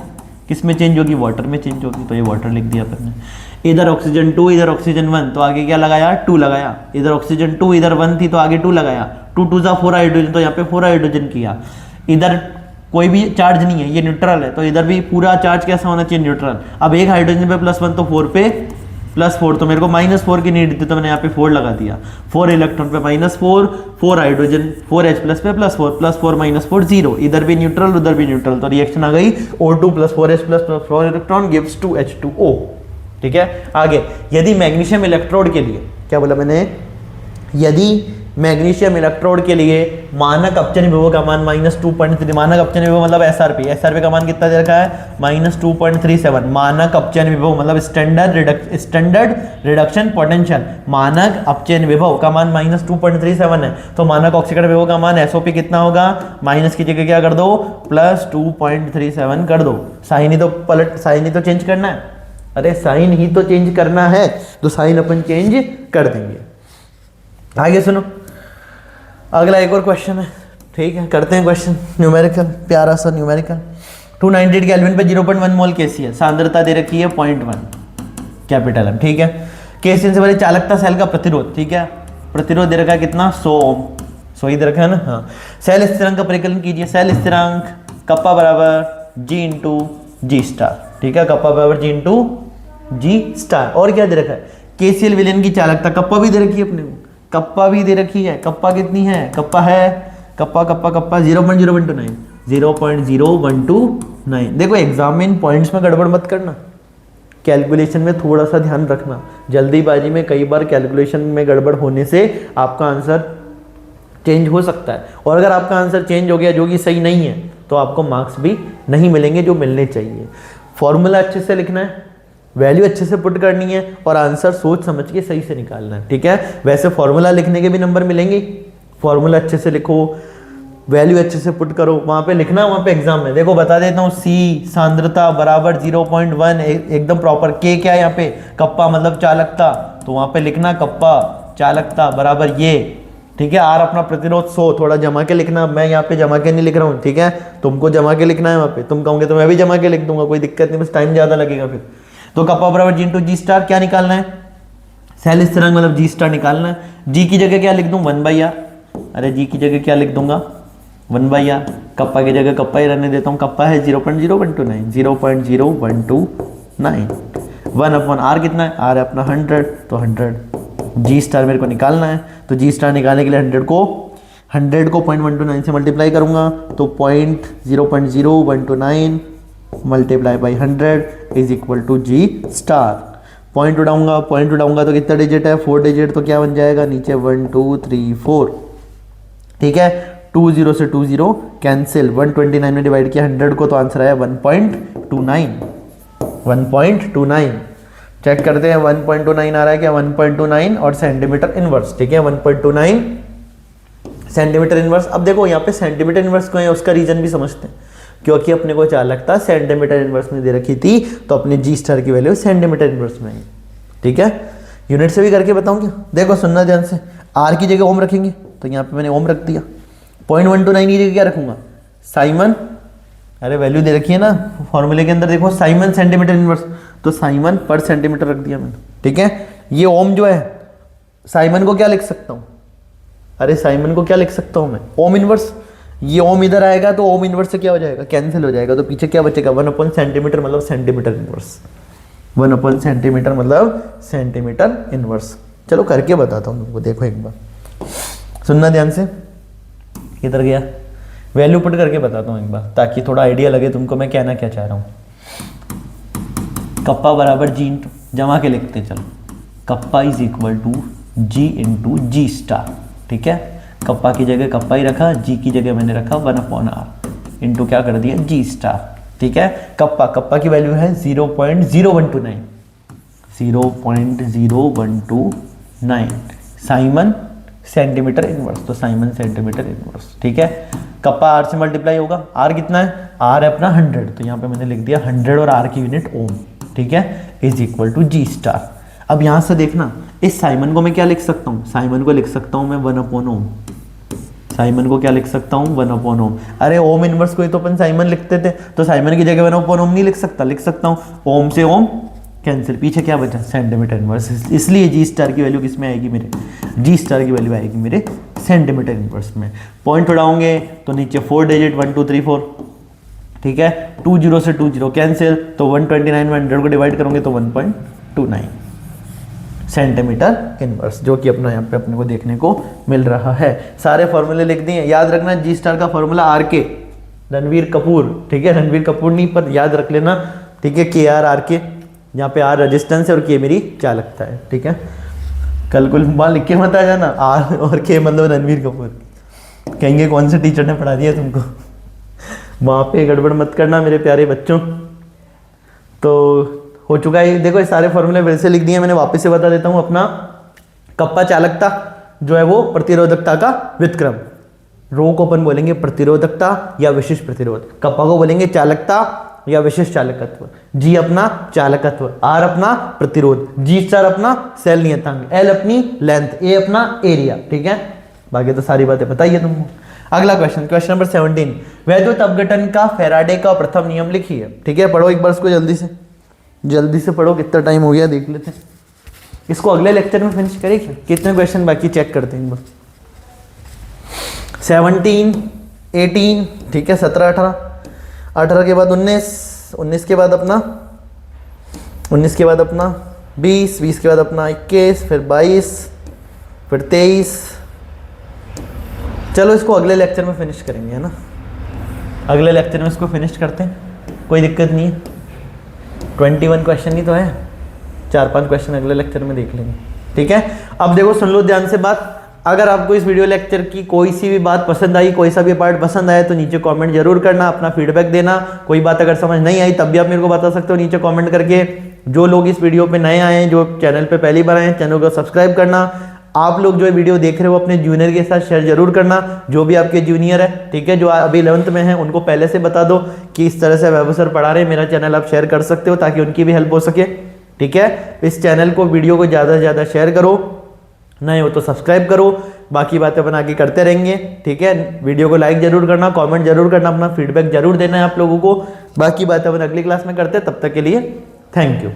किस में चेंज होगी, वाटर में चेंज होगी, तो ये वाटर लिख दिया अपन ने। इधर ऑक्सीजन 2 इधर ऑक्सीजन 1, तो आगे क्या लगाया 2 लगाया, इधर ऑक्सीजन 2 इधर 1 थी तो आगे 2 लगाया, 2 2 जा 4 हाइड्रोजन, तो यहाँ पे 4 हाइड्रोजन किया। इधर कोई भी चार्ज नहीं है, ये न्यूट्रल है, तो इधर भी पूरा चार्ज कैसा होना चाहिए, न्यूट्रल। अब एक हाइड्रोजन पे +1 तो 4 पे +4, तो मेरे को -4 की नीड थी तो मैंने यहाँ पे 4 लगा दिया। 4 इलेक्ट्रॉन पे -4, 4 हाइड्रोजन 4H+ पे +4, +4 -4 0, इधर भी न्यूट्रल उधर भी न्यूट्रल, तो रिएक्शन आ गई O2 + 4H+ 4 electron gives 2H2O। ठीक है, आगे यदि मैग्नीशियम इलेक्ट्रोड के लिए, क्या बोला मैंने, यदि मैग्नीशियम इलेक्ट्रोड के लिए मानक अपचयन विभव का मान -2.3, मानक अपचयन विभव मतलब SRP का मान कितना दे रखा है, -2.37, मानक अपचयन विभव मतलब स्टैंडर्ड रिडक्शन पोटेंशियल, मानक अपचयन विभव का मान -2.37 है, तो मानक ऑक्सीकरण विभव का मान SOP कितना होगा, माइनस की जगह क्या कर दो +2.37 कर दो, साइन ही तो चेंज करना है, अरे साइन ही तो चेंज करना है, तो साइन अपन चेंज कर देंगे। आगे सुनो, अगला एक और क्वेश्चन है, ठीक है, करते हैं क्वेश्चन न्यूमेरिकल, प्यारा सा न्यूमेरिकल। 298 केल्विन पे 0.1 मोल केसी है, सांद्रता दे रखी है 0.1 कैपिटल M, ठीक है। केसीएन से पहले चालकता सेल का प्रतिरोध, ठीक है, प्रतिरोध दे रखा है कितना 100 ओम, 100 ही दे रखा है ना, हाँ। सेल स्थिरांक का परिकलन कीजिए, सेल स्थिरांक कप्पा बराबर G × G स्टार, ठीक है, कप्पा बराबर G × G स्टार। और क्या दे रखा है, केसीएल विलयन की चालकता, कप्पा भी दे रखी है अपने को, कप्पा भी दे रखी है, कप्पा कितनी है, कप्पा है कप्पा 0.0129, 0.0129। देखो एग्जाम में इन पॉइंट्स में गड़बड़ मत करना, कैलकुलेशन में थोड़ा सा ध्यान रखना, जल्दीबाजी में कई बार कैलकुलेशन में गड़बड़ होने से आपका आंसर चेंज हो सकता है, और अगर आपका आंसर चेंज हो गया जो कि सही नहीं है तो आपको मार्क्स भी नहीं मिलेंगे जो मिलने चाहिए। फॉर्मूला अच्छे से लिखना है, वैल्यू अच्छे से पुट करनी है, और आंसर सोच समझ के सही से निकालना है, ठीक है। वैसे फॉर्मूला लिखने के भी नंबर मिलेंगे, फॉर्मूला अच्छे से लिखो, वैल्यू अच्छे से पुट करो, वहां पे लिखना, वहां पे एग्जाम में देखो बता देता हूँ, C सांद्रता बराबर 0.1 एकदम प्रॉपर, K क्या है यहाँ पे, कप्पा मतलब चालकता, तो वहां पे लिखना कप्पा चालकता बराबर ये, ठीक है। R अपना प्रतिरोध 100, थोड़ा जमा के लिखना, मैं यहाँ पे जमा के नहीं लिख रहा हूँ, ठीक है, तुमको जमा के लिखना है, वहां पे तुम कहोगे तो मैं भी जमा के लिख दूंगा, कोई दिक्कत नहीं, बस टाइम ज्यादा लगेगा फिर। तो कप्पा बराबर G × G स्टार, क्या निकालना है, सेल स्थिरांक मतलब G स्टार निकालना है। G की जगह क्या लिख दूं 1/r, अरे G की जगह क्या लिख दूंगा 1/r, कप्पा की जगह कप्पा ही रहने देता हूं, कप्पा है 0.0129, 0.0129, 1/r कितना है, r है अपना 100, तो 100 G स्टार मेरे को निकालना है, तो G स्टार निकालने के लिए 100 को 0.129 से मल्टीप्लाई करूंगा, तो 0.0129 multiply by 100 is equal to G star. Point उड़ाऊंगा तो कितना डिजिट है, 4 डिजिट, तो क्या बन जाएगा नीचे 1 2 3 4, ठीक है। 2 0 से 2 0 कैंसिल, 129 में डिवाइड किया 100 को, तो आंसर आया 1.29। चेक करते हैं 1.29 आ रहा है क्या, 1.29 और सेंटीमीटर इनवर्स, ठीक है, 1.29 सेंटीमीटर इनवर्स। अब देखो यहाँ पे सेंटीमीटर इनवर्स को है, उसका रीजन भी समझते हैं, क्योंकि अपने को चालकता सेंटीमीटर इनवर्स में दे रखी थी, तो अपने G स्टार की वैल्यू सेंटीमीटर इनवर्स में है, ठीक है। यूनिट से भी करके बताऊं क्या, देखो सुनना ध्यान से, R की जगह ओम रखेंगे, तो यहाँ पे मैंने ओम रख दिया, 0.129 की जगह क्या रखूंगा साइमन, अरे वैल्यू दे रखी है ना फॉर्मूले के अंदर, देखो साइमन सेंटीमीटर इनवर्स, तो साइमन पर सेंटीमीटर रख दिया मैंने, ठीक है। ये ओम जो है, साइमन को क्या लिख सकता हूँ, अरे साइमन को क्या लिख सकता हूँ मैं, ओम इनवर्स, ये ओम इधर आएगा तो ओम इनवर्स से क्या हो जाएगा, कैंसिल हो जाएगा, तो पीछे क्या बचेगा 1 सेंटीमीटर मतलब सेंटीमीटर इनवर्स, 1 सेंटीमीटर मतलब सेंटीमीटर इनवर्स। चलो करके बताता हूँ तुमको, देखो एक बार सुनना ध्यान से, किधर गया, वैल्यू पुट करके बताता हूँ एक बार, ताकि थोड़ा आइडिया लगे तुमको मैं कहना क्या चाह रहा हूँ। कप्पा बराबर G जमा के लिखते चलो, kappa is equal to G × G star, ठीक है। कप्पा की जगह कप्पा ही रखा, G की जगह मैंने रखा 1/r इंटू क्या कर दिया G स्टार, ठीक है। कप्पा की वैल्यू है 0.0129, 0.0129, साइमन सेंटीमीटर इनवर्स, तो साइमन सेंटीमीटर इनवर्स, ठीक है। कप्पा R से मल्टीप्लाई होगा, R कितना है, R है अपना 100, तो यहाँ पे मैंने लिख दिया 100 और R की यूनिट ओम, ठीक है, is equal to G star. अब यहाँ से देखना, इस साइमन को मैं क्या लिख सकता हूँ, साइमन को लिख सकता हूँ मैं 1/ओम, साइमन को क्या लिख सकता हूँ 1 अपॉन ओम। अरे ओम इनवर्स को ही तो अपन साइमन लिखते थे, तो साइमन की जगह 1 अपॉन ओम नहीं लिख सकता, लिख सकता हूँ ओम से ओम कैंसिल, पीछे क्या बचा सेंटीमीटर इनवर्स। इसलिए जी स्टार की वैल्यू किस में आएगी मेरे, जी स्टार की वैल्यू आएगी मेरे सेंटीमीटर इनवर्स में। पॉइंट उड़ाओगे तो नीचे 4 डिजिट 1 2 3 4, ठीक है। 2 0 से 2 0 कैंसिल, तो 129 में 100 को डिवाइड करोगे तो 1.29 सेंटीमीटर इनवर्स, जो कि अपना यहाँ पे अपने को देखने को मिल रहा है। सारे फॉर्मूले लिख दिए, याद रखना जी स्टार का फॉर्मूला आर के, रणवीर कपूर, ठीक है, रणवीर कपूर नहीं पर याद रख लेना, ठीक है, के आर आर के, यहाँ पे आर रेजिस्टेंस है और के मेरी चालकता है, ठीक है। कल कुल बाल लिख के मत आ जाना, आर और के मतलब रणवीर कपूर, कहेंगे कौन से टीचर ने पढ़ा दिया तुमको, वहाँ पे गड़बड़ मत करना मेरे प्यारे बच्चों। तो हो चुका है, देखो ये सारे फॉर्मूले फिर से लिख दिए मैंने, वापस से बता देता हूँ। अपना कप्पा चालकता जो है वो प्रतिरोधकता का व्युत्क्रम, रो को अपन बोलेंगे प्रतिरोधकता या विशिष्ट प्रतिरोध, कप्पा को बोलेंगे चालकता या विशिष्ट चालकत्व, जी अपना चालकत्व, आर अपना प्रतिरोध, जी स्टार अपना सेल नियतांक, एल अपनी लेंथ, ए अपना एरिया, ठीक है। बाकी तो सारी बातें बताइए तुमको। अगला क्वेश्चन, क्वेश्चन नंबर 17, वैद्युत अपघटन का फैराडे का प्रथम नियम लिखिए, ठीक है। पढ़ो एक बार इसको जल्दी से पढ़ो, कितना टाइम हो गया देख लेते हैं। इसको अगले लेक्चर में फिनिश करें क्या, कितने क्वेश्चन बाकी चेक करते हैं। 17 18, ठीक है, 17 18, 18 के बाद 19, 19 के बाद अपना 19 के बाद अपना 20, 20 के बाद अपना 21, फिर 22, फिर 23। चलो इसको अगले लेक्चर में फिनिश करेंगे, है ना, अगले लेक्चर में इसको फिनिश करते हैं, कोई दिक्कत नहीं है। 21 क्वेश्चन ही तो है, 4-5 क्वेश्चन अगले लेक्चर में देख लेंगे, ठीक है। अब देखो सुन लो ध्यान से बात, अगर आपको इस वीडियो लेक्चर की कोई सी भी बात पसंद आई, कोई सा भी पार्ट पसंद आया तो नीचे कमेंट जरूर करना, अपना फीडबैक देना। कोई बात अगर समझ नहीं आई तब भी आप मेरे को बता सकते हो नीचे कमेंट करके। जो लोग इस वीडियो पे नए आए हैं, जो चैनल पे पहली बार आए हैं, चैनल को सब्सक्राइब करना। आप लोग जो वीडियो देख रहे हो अपने जूनियर के साथ शेयर जरूर करना, जो भी आपके जूनियर है, ठीक है, जो अभी 11th में है उनको पहले से बता दो कि इस तरह से वैभव सर पढ़ा रहे हैं, मेरा चैनल आप शेयर कर सकते हो ताकि उनकी भी हेल्प हो सके, ठीक है। इस चैनल को, वीडियो को ज़्यादा से ज़्यादा शेयर करो, नए हो तो सब्सक्राइब करो। बाकी बातें अपन आगे करते रहेंगे, ठीक है। वीडियो को लाइक जरूर करना, कमेंट जरूर करना, अपना फीडबैक जरूर देना है आप लोगों को। बाकी बातें अपन अगली क्लास में करते हैं, तब तक के लिए थैंक यू।